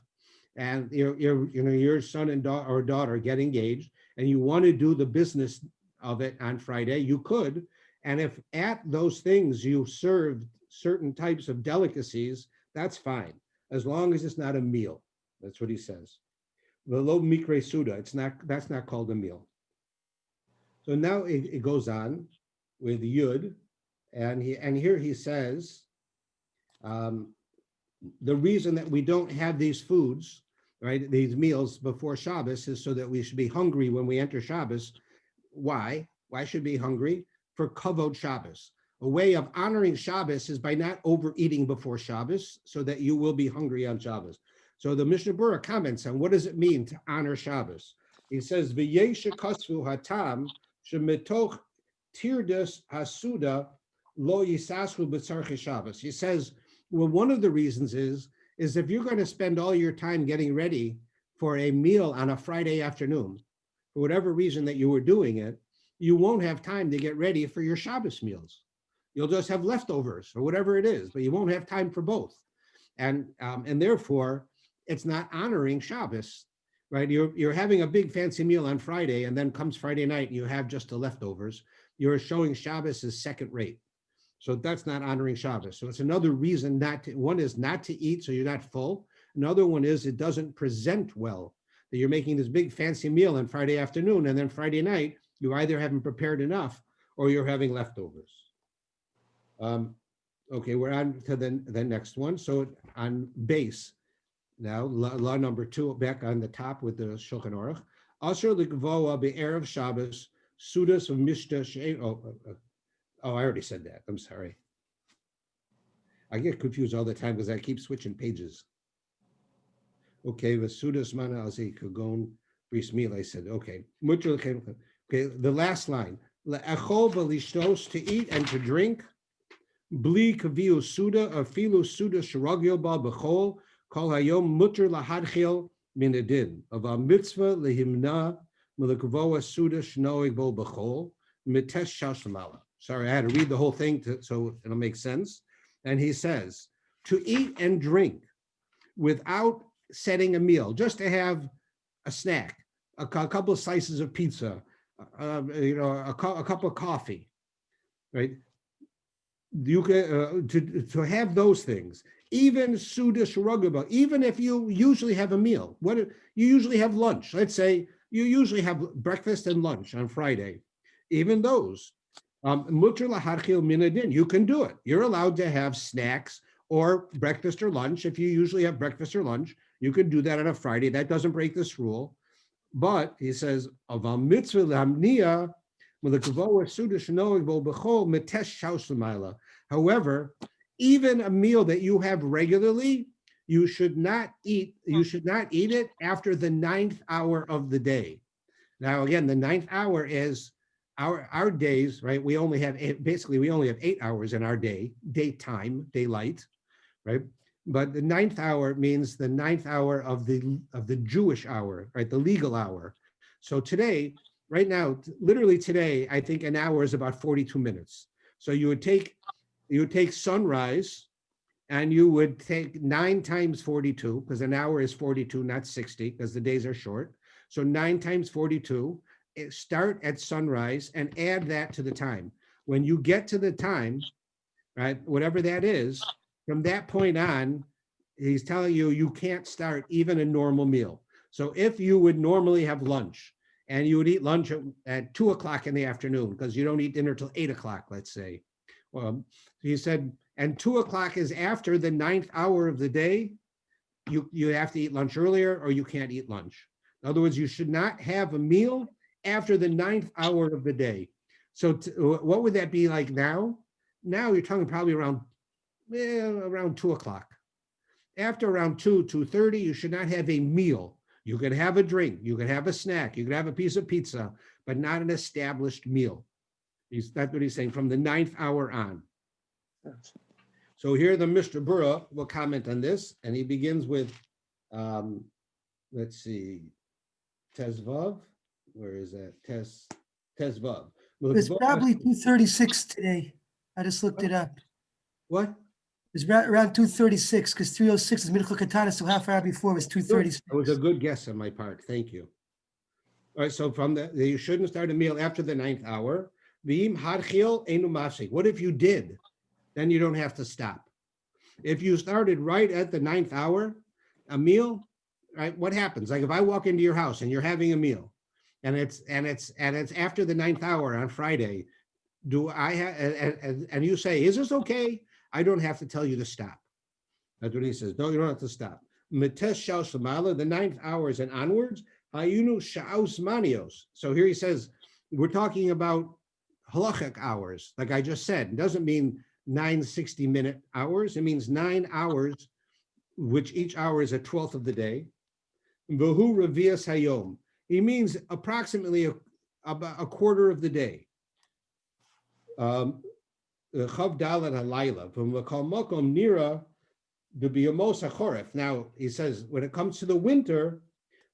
and your son and daughter get engaged, and you want to do the business of it on Friday, you could. And if at those things you served certain types of delicacies, that's fine, as long as it's not a meal. That's what he says. Velo mikre suda. That's not called a meal. So now it goes on with Yud, and here he says the reason that we don't have these foods, right, these meals before Shabbos, is so that we should be hungry when we enter Shabbos. Why? Why should we be hungry? For kavod Shabbos. A way of honoring Shabbos is by not overeating before Shabbos, so that you will be hungry on Shabbos. So the Mishnah Berurah comments on what does it mean to honor Shabbos. He says, "V'yesha kasvu hatam shemitoch tirdas hasuda lo yisashu b'tzarchei Shabbos." He says, well, one of the reasons is if you're going to spend all your time getting ready for a meal on a Friday afternoon, for whatever reason that you were doing it, you won't have time to get ready for your Shabbos meals. You'll just have leftovers or whatever it is, but you won't have time for both. And therefore, it's not honoring Shabbos, right? You're having a big fancy meal on Friday, and then comes Friday night and you have just the leftovers. You're showing Shabbos as second rate. So that's not honoring Shabbos. So it's another reason one is not to eat so you're not full. Another one is it doesn't present well, that you're making this big fancy meal on Friday afternoon, and then Friday night, you either haven't prepared enough or you're having leftovers. Okay, we're on to the next one. So on base, now law number 2, back on the top with the Shulchan Aruch. Asher l'gvoa be'erev Shabbos sudas of mishta she'en. I already said that. I'm sorry. I get confused all the time because I keep switching pages. Okay, v'sudas mana alzi kagon bris mil. I said okay. Okay, the last line. Le'echol v'lishtos, to eat and to drink. Bli kaviu suda afilu suda sheragyo ba b'chol kol hayom mutter lahadchil min adin of a mitzvah lehimna melekavoa suda shnoig bo b'chol mitesh shashlamala. Sorry, I had to read the whole thing so it'll make sense. And he says, to eat and drink without setting a meal, just to have a snack, a couple of slices of pizza, a cup of coffee, right? You can to have those things, even Suda Sharagaba, even if you usually have a meal. What you usually have lunch. Let's say you usually have breakfast and lunch on Friday. Even those, mutter laharchil minadin, you can do it. You're allowed to have snacks or breakfast or lunch. If you usually have breakfast or lunch, you can do that on a Friday. That doesn't break this rule. But he says, aval mitzvah lamnia, however, even a meal that you have regularly, you should not eat it after the 9th hour of the day. Now, again, the 9th hour is our days, right? We only have 8 hours in our day, daytime, daylight, right? But the 9th hour means the 9th hour of the Jewish hour, right? The legal hour. So today, right now, literally today, I think an hour is about 42 minutes. So you would take sunrise, and you would take 9 times 42, because an hour is 42, not 60, because the days are short. So 9 times 42, start at sunrise and add that to the time. When you get to the time, right, whatever that is, from that point on, he's telling you, you can't start even a normal meal. So if you would normally have lunch, and you would eat lunch at 2 o'clock in the afternoon, because you don't eat dinner till 8 o'clock, let's say. He said, and 2 o'clock is after the 9th hour of the day, you have to eat lunch earlier, or you can't eat lunch. In other words, you should not have a meal after the 9th hour of the day. So what would that be like now? Now you're talking probably around 2 o'clock. After around 2:30, you should not have a meal. You could have a drink, you could have a snack, you could have a piece of pizza, but not an established meal. That's what he's saying, from the 9th hour on. So here the Mr. Bura will comment on this, and he begins with, let's see, Tezvav. Where is that? Tezvav. It's probably 2:36 today. I just looked it up. What? It's around 2:36, because 3:06 is Mincha Katana, so half hour before was 2:36. That was a good guess on my part. Thank you. All right, so from you shouldn't start a meal after the 9th hour. What if you did? Then you don't have to stop. If you started right at the 9th hour, a meal, right? What happens? Like if I walk into your house and you're having a meal, and it's after the 9th hour on Friday, do I have and you say, is this okay? I don't have to tell you to stop. That's what he says. No, you don't have to stop. Mitesh shaus lamala, the 9th hours and onwards, hayunu shaus manios. So here he says, we're talking about halachic hours, like I just said. It doesn't mean 9 60-minute hours. It means 9 hours, which each hour is a 12th of the day. V'hu revias hayom. He means approximately a quarter of the day. Chav dalet halayla from l'kol makom nira b'biyamos hachoref. Now he says, when it comes to the winter,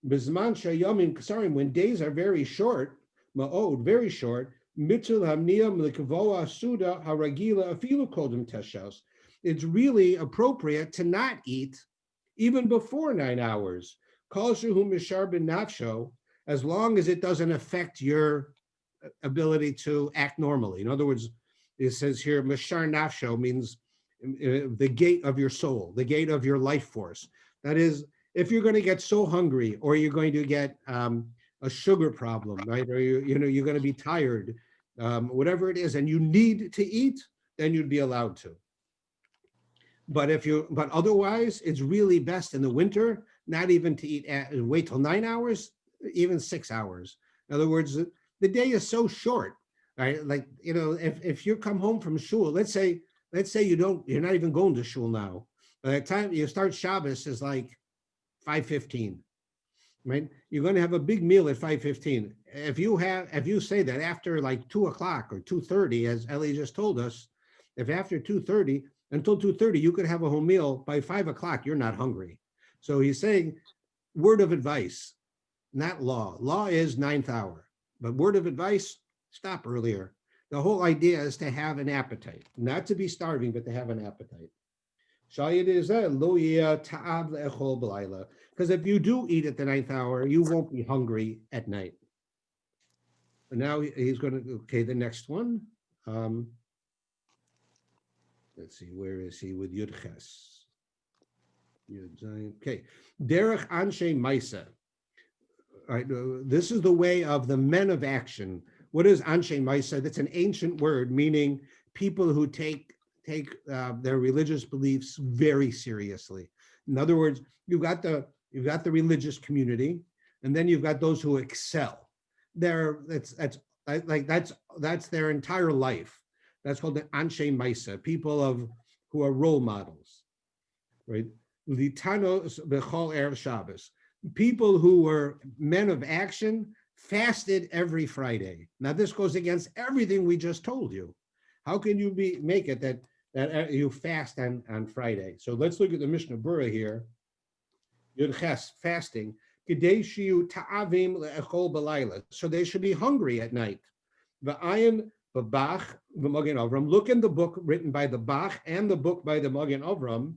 b'zman shayomim kasarim, when days are very short, ma'od, very short, mitzul hamniyam l'kavoa suda haragila afilu kodem teshos. It's really appropriate to not eat even before 9 hours. Kol shehu mishar ben nafsho, as long as it doesn't affect your ability to act normally. In other words, it says here, mishar nafsho means the gate of your soul, the gate of your life force. That is, if you're going to get so hungry, or you're going to get a sugar problem, right? Or you're going to be tired, whatever it is, and you need to eat, then you'd be allowed to. But otherwise, it's really best in the winter not even to eat. Wait till 9 hours, even 6 hours. In other words, the day is so short, right? Like, if you come home from shul, let's say you're not even going to shul now. By the time you start Shabbos is like 5:15, right? You're going to have a big meal at 5:15. If you say that after like 2 o'clock or 2:30, as Ellie just told us, if after 2:30 until 2:30 you could have a whole meal, by 5 o'clock you're not hungry. So he's saying, word of advice, not law. Law is 9th hour, but word of advice, stop earlier. The whole idea is to have an appetite, not to be starving, but to have an appetite. Because if you do eat at the 9th hour, you won't be hungry at night. And now he's going to, okay, the next one. Let's see, where is he with Yud Ches? Okay, Derech Anshe Maisa. right? This is the way of the men of action. What is Anshe Maisa? That's an ancient word meaning people who take their religious beliefs very seriously. In other words, you've got the religious community, and then you've got those who excel. That's their entire life. That's called the Anshe Maisa, people who are role models, right? Litanos bechol erev Shabbos. People who were men of action fasted every Friday. Now this goes against everything we just told you. How can you make it that you fast on Friday? So let's look at the Mishnah Berurah here. Yud Ches, fasting. Kedei shiyu ta'avim le'echol b'layla. So they should be hungry at night. V'ayin b'bach v'magen Avram. Look in the book written by the Bach and the book by the Magen Avram.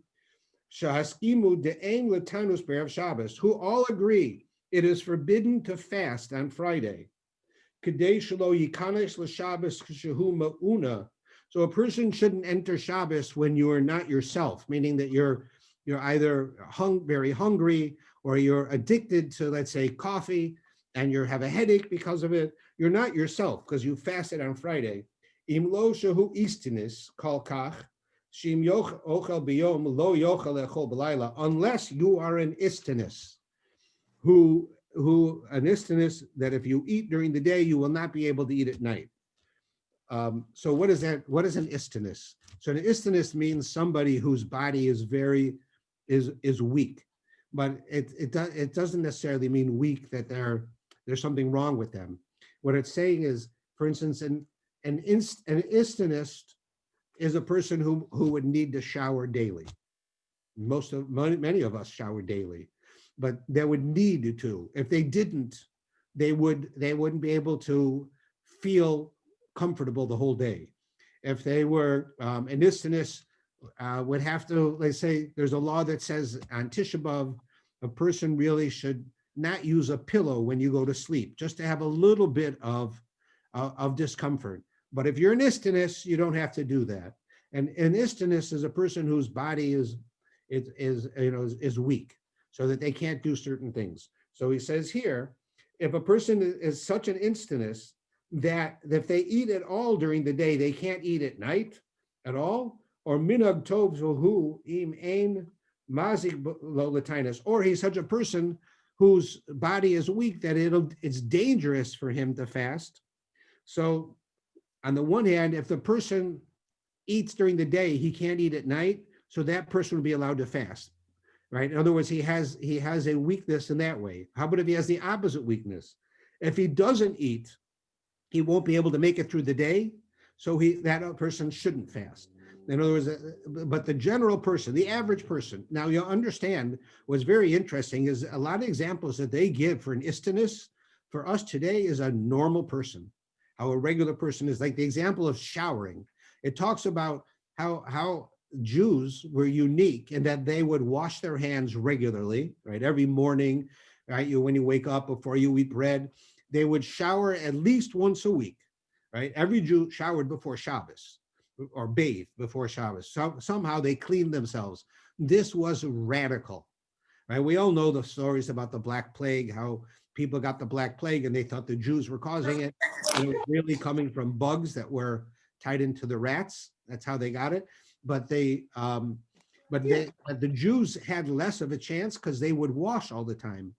Shahaskimu de'ein letanus be'erev Shabbos, who all agree it is forbidden to fast on Friday. Kedei shelo yikanes l'Shabbos shehu ma'una. So a person shouldn't enter Shabbos when you are not yourself, meaning that you're either very hungry or you're addicted to, let's say, coffee, and you have a headache because of it. You're not yourself because you fasted on Friday. Im lo shehu Istaneus kol kach. Unless you are an Istaneus, an Istaneus that if you eat during the day, you will not be able to eat at night. So what is that? What is an Istaneus? So an Istaneus means somebody whose body is weak, but it doesn't necessarily mean weak that there's something wrong with them. What it's saying is, for instance, an Istaneus is a person who would need to shower daily. Many of us shower daily, but they would need to. If they didn't, they wouldn't be able to feel comfortable the whole day. If they were an Istaneus, would have to, let's say, there's a law that says on Tisha B'Av, a person really should not use a pillow when you go to sleep, just to have a little bit of discomfort. But if you're an Istaneus, you don't have to do that. And an Istaneus is a person whose body is weak, so that they can't do certain things. So he says here, if a person is such an Istaneus that if they eat at all during the day, they can't eat at night at all, or minag tov hu im ein mazik lo latinus, or he's such a person whose body is weak that it's dangerous for him to fast. So on the one hand, if the person eats during the day, he can't eat at night, so that person would be allowed to fast, right? In other words, he has a weakness in that way. How about if he has the opposite weakness? If he doesn't eat, he won't be able to make it through the day, so that person shouldn't fast. In other words, but the general person, the average person, now you'll understand what's very interesting is a lot of examples that they give for an Istaneus, for us today is a normal person. How a regular person is, like the example of showering. It talks about how Jews were unique in that they would wash their hands regularly, right? Every morning, right? When you wake up before you eat bread, they would shower at least once a week, right? Every Jew showered before Shabbos or bathed before Shabbos. So somehow they cleaned themselves. This was radical, right? We all know the stories about the Black Plague, how people got the Black Plague and they thought the Jews were causing it. And it was really coming from bugs that were tied into the rats. That's how they got it. But the Jews had less of a chance because they would wash all the time.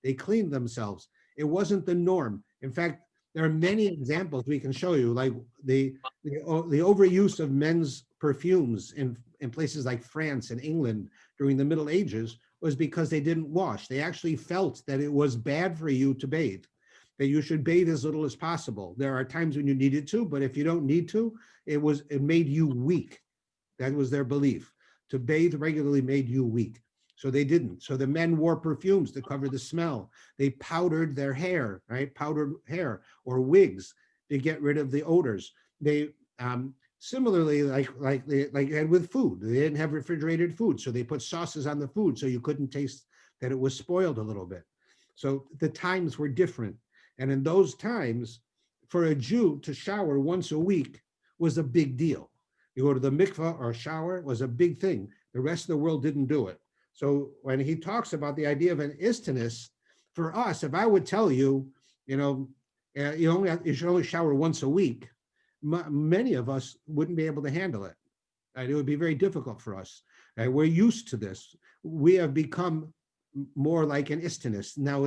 They cleaned themselves. It wasn't the norm. In fact, there are many examples we can show you, like the overuse of men's perfumes in places like France and England during the Middle Ages was because they didn't wash. They actually felt that it was bad for you to bathe, that you should bathe as little as possible. There are times when you needed to, but if you don't need to, it made you weak. That was their belief. To bathe regularly made you weak. So they didn't. So the men wore perfumes to cover the smell. They powdered their hair, right? Powdered hair or wigs to get rid of the odors. They similarly, like you had with food, they didn't have refrigerated food, so they put sauces on the food so you couldn't taste that it was spoiled a little bit. So the times were different, and in those times, for a Jew to shower once a week was a big deal. You go to the mikvah or shower was a big thing. The rest of the world didn't do it. So when he talks about the idea of an Istaneus, for us, if I would tell you, you should only shower once a week, many of us wouldn't be able to handle it. Right? It would be very difficult for us. Right? We're used to this. We have become more like an Istaneus. Now,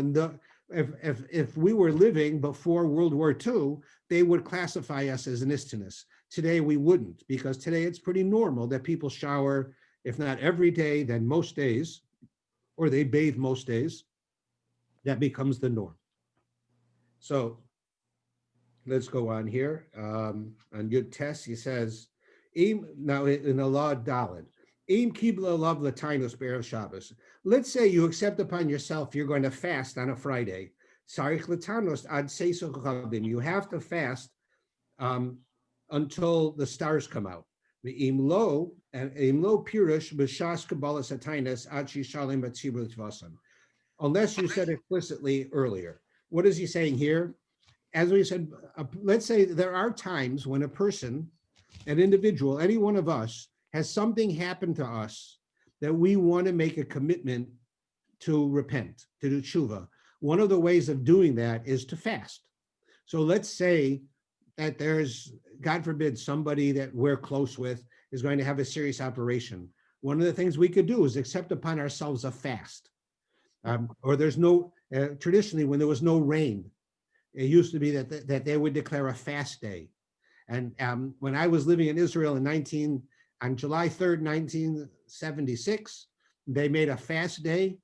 if we were living before World War II, they would classify us as an Istaneus. Today, we wouldn't, because today it's pretty normal that people shower, if not every day, then most days, or they bathe most days. That becomes the norm. So let's go on here. On Yud Tes, he says, now in the law Daled, Kibla Lav Latinus Be'erev Shabbos. Let's say you accept upon yourself you're going to fast on a Friday. Sarich Latanos Ad Seiso Chabim. You have to fast until the stars come out. Imlo Pirush B'Shas Kabbalah Satinus Ad Shishalim Batzibur Tvasam. Unless you said explicitly earlier. What is he saying here? As we said, let's say there are times when a person, an individual, any one of us, has something happen to us that we want to make a commitment to repent, to do tshuva. One of the ways of doing that is to fast. So let's say that there's, God forbid, somebody that we're close with is going to have a serious operation. One of the things we could do is accept upon ourselves a fast. Or there's no, traditionally when there was no rain, it used to be that they would declare a fast day. And when I was living in Israel on July 3rd, 1976, they made a fast day.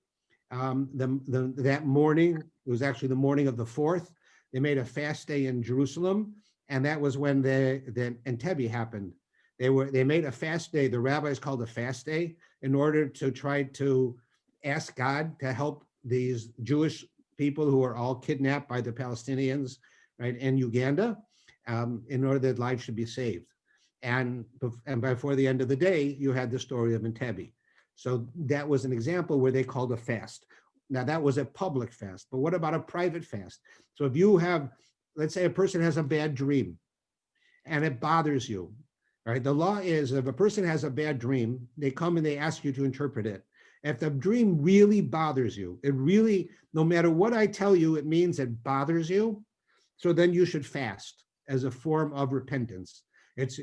That morning, it was actually the morning of the 4th, they made a fast day in Jerusalem. And that was when the Entebbe happened. They made a fast day, the rabbis called a fast day, in order to try to ask God to help these Jewish people who are all kidnapped by the Palestinians, right, in Uganda, in order that lives should be saved. And before the end of the day, you had the story of Entebbe. So that was an example where they called a fast. Now that was a public fast, but what about a private fast? So if you have, let's say a person has a bad dream and it bothers you, right? The law is if a person has a bad dream, they come and they ask you to interpret it. If the dream really bothers you, it really, no matter what I tell you, it means it bothers you. So then you should fast as a form of repentance.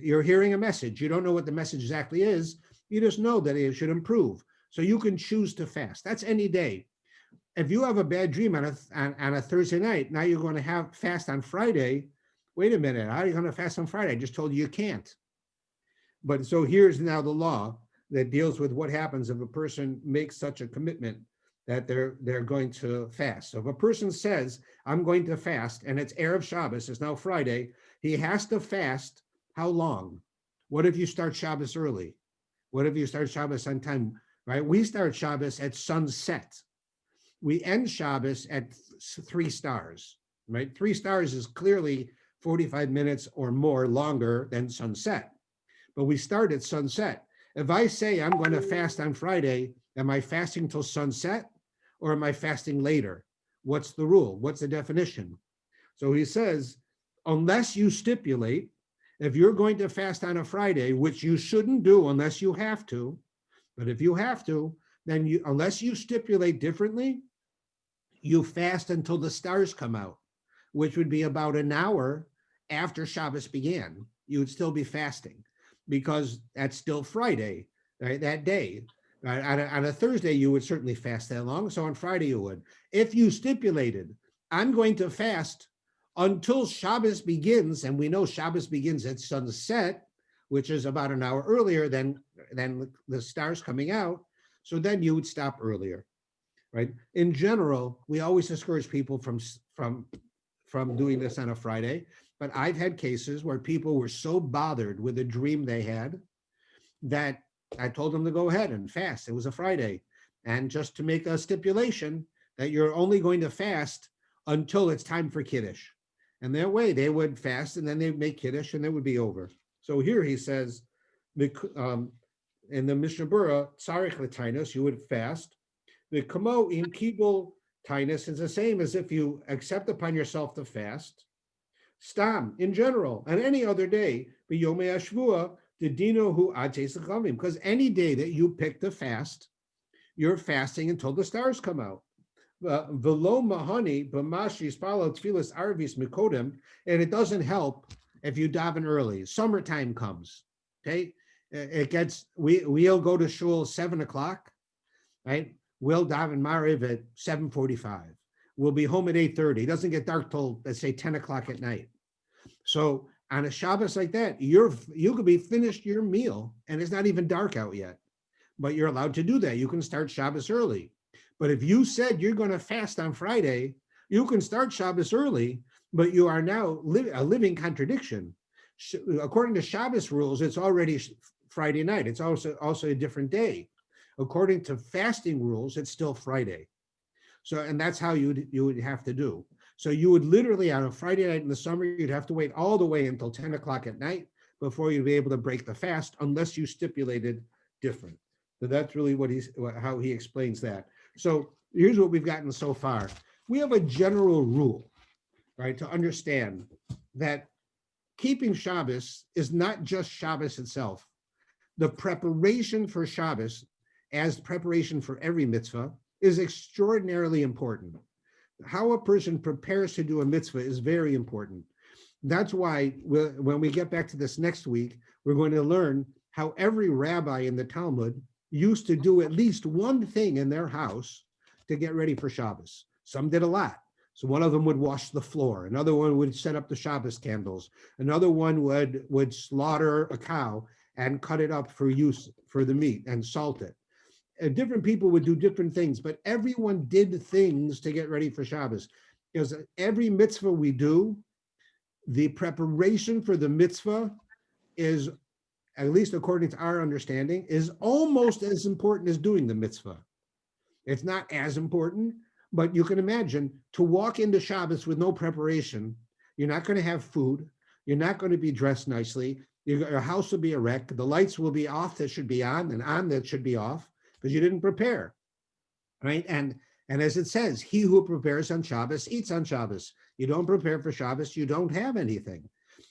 You're hearing a message. You don't know what the message exactly is. You just know that it should improve. So you can choose to fast. That's any day. If you have a bad dream on a Thursday night, now you're going to fast on Friday. Wait a minute, how are you going to fast on Friday? I just told you can't. But so here's now the law that deals with what happens if a person makes such a commitment that they're going to fast. So if a person says, I'm going to fast, and it's Erev Shabbos, it's now Friday, he has to fast how long? What if you start Shabbos early? What if you start Shabbos on time, right? We start Shabbos at sunset. We end Shabbos at 3 stars, right? 3 stars is clearly 45 minutes or more longer than sunset, but we start at sunset. If I say I'm going to fast on Friday, am I fasting till sunset or am I fasting later? What's the rule? What's the definition? So he says, unless you stipulate, if you're going to fast on a Friday, which you shouldn't do unless you have to, but if you have to, then unless you stipulate differently, you fast until the stars come out, which would be about an hour after Shabbos began. You would still be fasting because that's still Friday, right? That day. Right? On a Thursday, you would certainly fast that long. So on Friday, you would. If you stipulated, I'm going to fast until Shabbos begins, and we know Shabbos begins at sunset, which is about an hour earlier than the stars coming out. So then you would stop earlier, right? In general, we always discourage people from doing this on a Friday, but I've had cases where people were so bothered with a dream they had that I told them to go ahead and fast. It was a Friday. And just to make a stipulation that you're only going to fast until it's time for Kiddush. And that way they would fast and then they'd make Kiddush and it would be over. So here he says, in the Mishnah Berurah, Tzarich L'Tainus, you would fast. The Kamo in Kibul Tainus is the same as if you accept upon yourself to fast. Stam, in general, and any other day, B'yomei Hashvua, the Dino hu Ates L'Chavim, because any day that you pick to fast, you're fasting until the stars come out. Velo mahani b'mashi spalo tfilas arvis mikodem, and it doesn't help if you daven early. Summertime comes, okay? It gets, we'll go to shul 7:00, right? We'll daven Mariv at 7:45. We'll be home at 8:30. It doesn't get dark till, let's say, 10:00 at night. So on a Shabbos like that, you could be finished your meal and it's not even dark out yet, but you're allowed to do that. You can start Shabbos early. But if you said you're going to fast on Friday, you can start Shabbos early, but you are now a living contradiction. According to Shabbos rules, it's already Friday night. It's also a different day. According to fasting rules, it's still Friday. So, and that's how you would have to do. So you would literally, on a Friday night in the summer, you'd have to wait all the way until 10:00 at night before you'd be able to break the fast, unless you stipulated different. So that's really how he explains that. So here's what we've gotten so far. We have a general rule, right, to understand that keeping Shabbos is not just Shabbos itself. The preparation for Shabbos, as preparation for every mitzvah, is extraordinarily important. How a person prepares to do a mitzvah is very important. That's why when we get back to this next week, we're going to learn how every rabbi in the Talmud used to do at least one thing in their house to get ready for Shabbos. Some did a lot. So one of them would wash the floor. Another one would set up the Shabbos candles. Another one would slaughter a cow and cut it up for use for the meat and salt it. Different people would do different things, but everyone did things to get ready for Shabbos. Because every mitzvah we do, the preparation for the mitzvah is, at least according to our understanding, is almost as important as doing the mitzvah. It's not as important, but you can imagine to walk into Shabbos with no preparation, you're not going to have food, you're not going to be dressed nicely, your house will be a wreck, the lights will be off that should be on and on that should be off, because you didn't prepare, right? And as it says, he who prepares on Shabbos eats on Shabbos. You don't prepare for Shabbos, you don't have anything.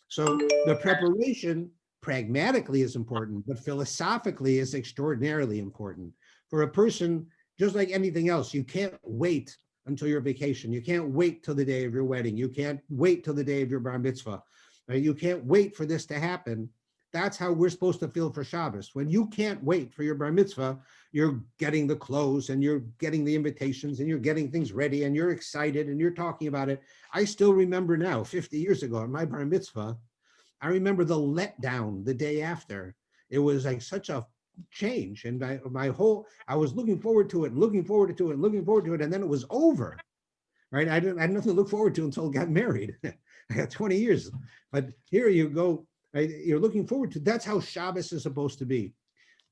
So the preparation pragmatically is important, but philosophically is extraordinarily important. For a person, just like anything else, you can't wait until your vacation. You can't wait till the day of your wedding. You can't wait till the day of your bar mitzvah. Right? You can't wait for this to happen. That's how we're supposed to feel for Shabbos. When you can't wait for your bar mitzvah, you're getting the clothes and you're getting the invitations and you're getting things ready and you're excited and you're talking about it. I still remember now, 50 years ago at my bar mitzvah, I remember the letdown the day after. It was like such a change. And I was looking forward to it and looking forward to it and looking forward to it. And then it was over, right? I had nothing to look forward to until I got married. I got 20 years. But here you go. Right? You're looking forward to, that's how Shabbos is supposed to be.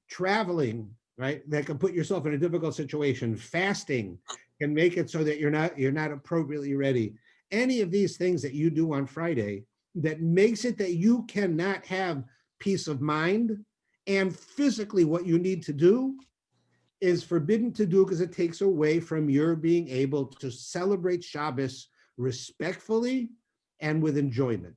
Traveling, right? That can put yourself in a difficult situation. Fasting can make it so that you're not appropriately ready. Any of these things that you do on Friday that makes it that you cannot have peace of mind and physically what you need to do is forbidden to do because it takes away from your being able to celebrate Shabbos respectfully and with enjoyment.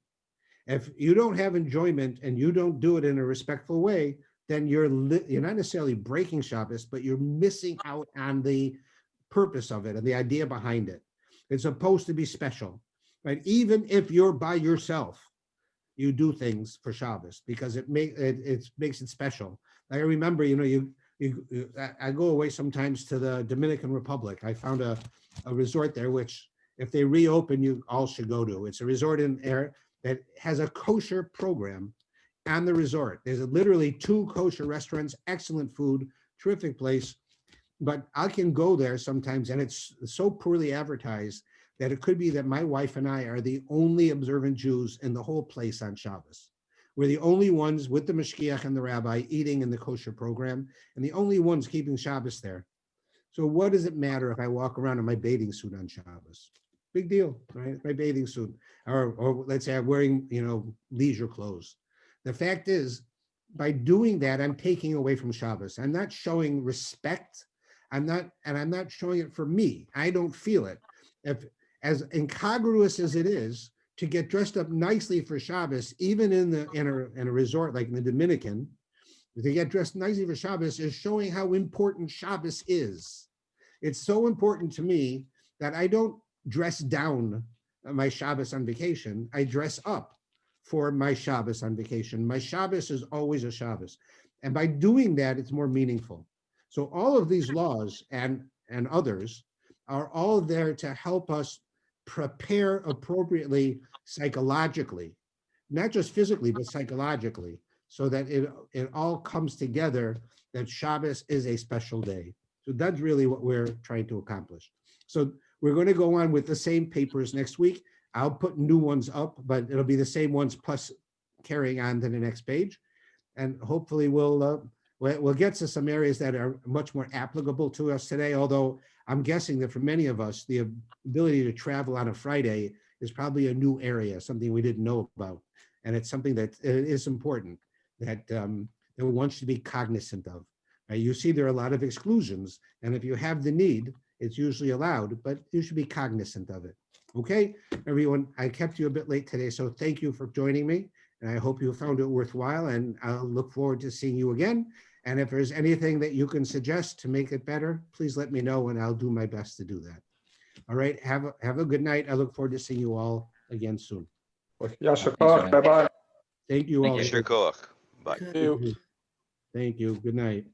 If you don't have enjoyment and you don't do it in a respectful way, then you're not necessarily breaking Shabbos, but you're missing out on the purpose of it and the idea behind it. It's supposed to be special, right? Even if you're by yourself, you do things for Shabbos because it makes it special. I remember, I go away sometimes to the Dominican Republic. I found a resort there, which if they reopen, you all should go to. It's a resort in there that has a kosher program on the resort. There's literally 2 kosher restaurants, excellent food, terrific place. But I can go there sometimes and it's so poorly advertised that it could be that my wife and I are the only observant Jews in the whole place on Shabbos. We're the only ones with the mashgiach and the rabbi eating in the kosher program and the only ones keeping Shabbos there. So what does it matter if I walk around in my bathing suit on Shabbos? Big deal, right? My bathing suit, or let's say I'm wearing, leisure clothes. The fact is, by doing that, I'm taking away from Shabbos. I'm not showing respect. I'm not showing it for me. I don't feel it. If as incongruous as it is to get dressed up nicely for Shabbos, even in a resort like in the Dominican, to get dressed nicely for Shabbos is showing how important Shabbos is. it's so important to me that I don't dress down my Shabbos on vacation. I dress up for my Shabbos on vacation. My Shabbos is always a Shabbos. And by doing that, it's more meaningful. So all of these laws and others are all there to help us prepare appropriately psychologically, not just physically, but psychologically, so that it all comes together that Shabbos is a special day. So that's really what we're trying to accomplish. So we're going to go on with the same papers next week. I'll put new ones up, but it'll be the same ones plus carrying on to the next page. And hopefully we'll get to some areas that are much more applicable to us today, although I'm guessing that for many of us, the ability to travel on a Friday is probably a new area, something we didn't know about. And it's something that is important that we want you to be cognizant of. Right? You see, there are a lot of exclusions, and if you have the need, it's usually allowed, but you should be cognizant of it. Okay, everyone, I kept you a bit late today, so thank you for joining me, and I hope you found it worthwhile, and I'll look forward to seeing you again. And if there's anything that you can suggest to make it better, please let me know, and I'll do my best to do that. All right, have a good night. I look forward to seeing you all again soon. Yasher Koach, bye-bye. Thank you all. Yasher Koach. Bye. Okay. Thank you. Good night.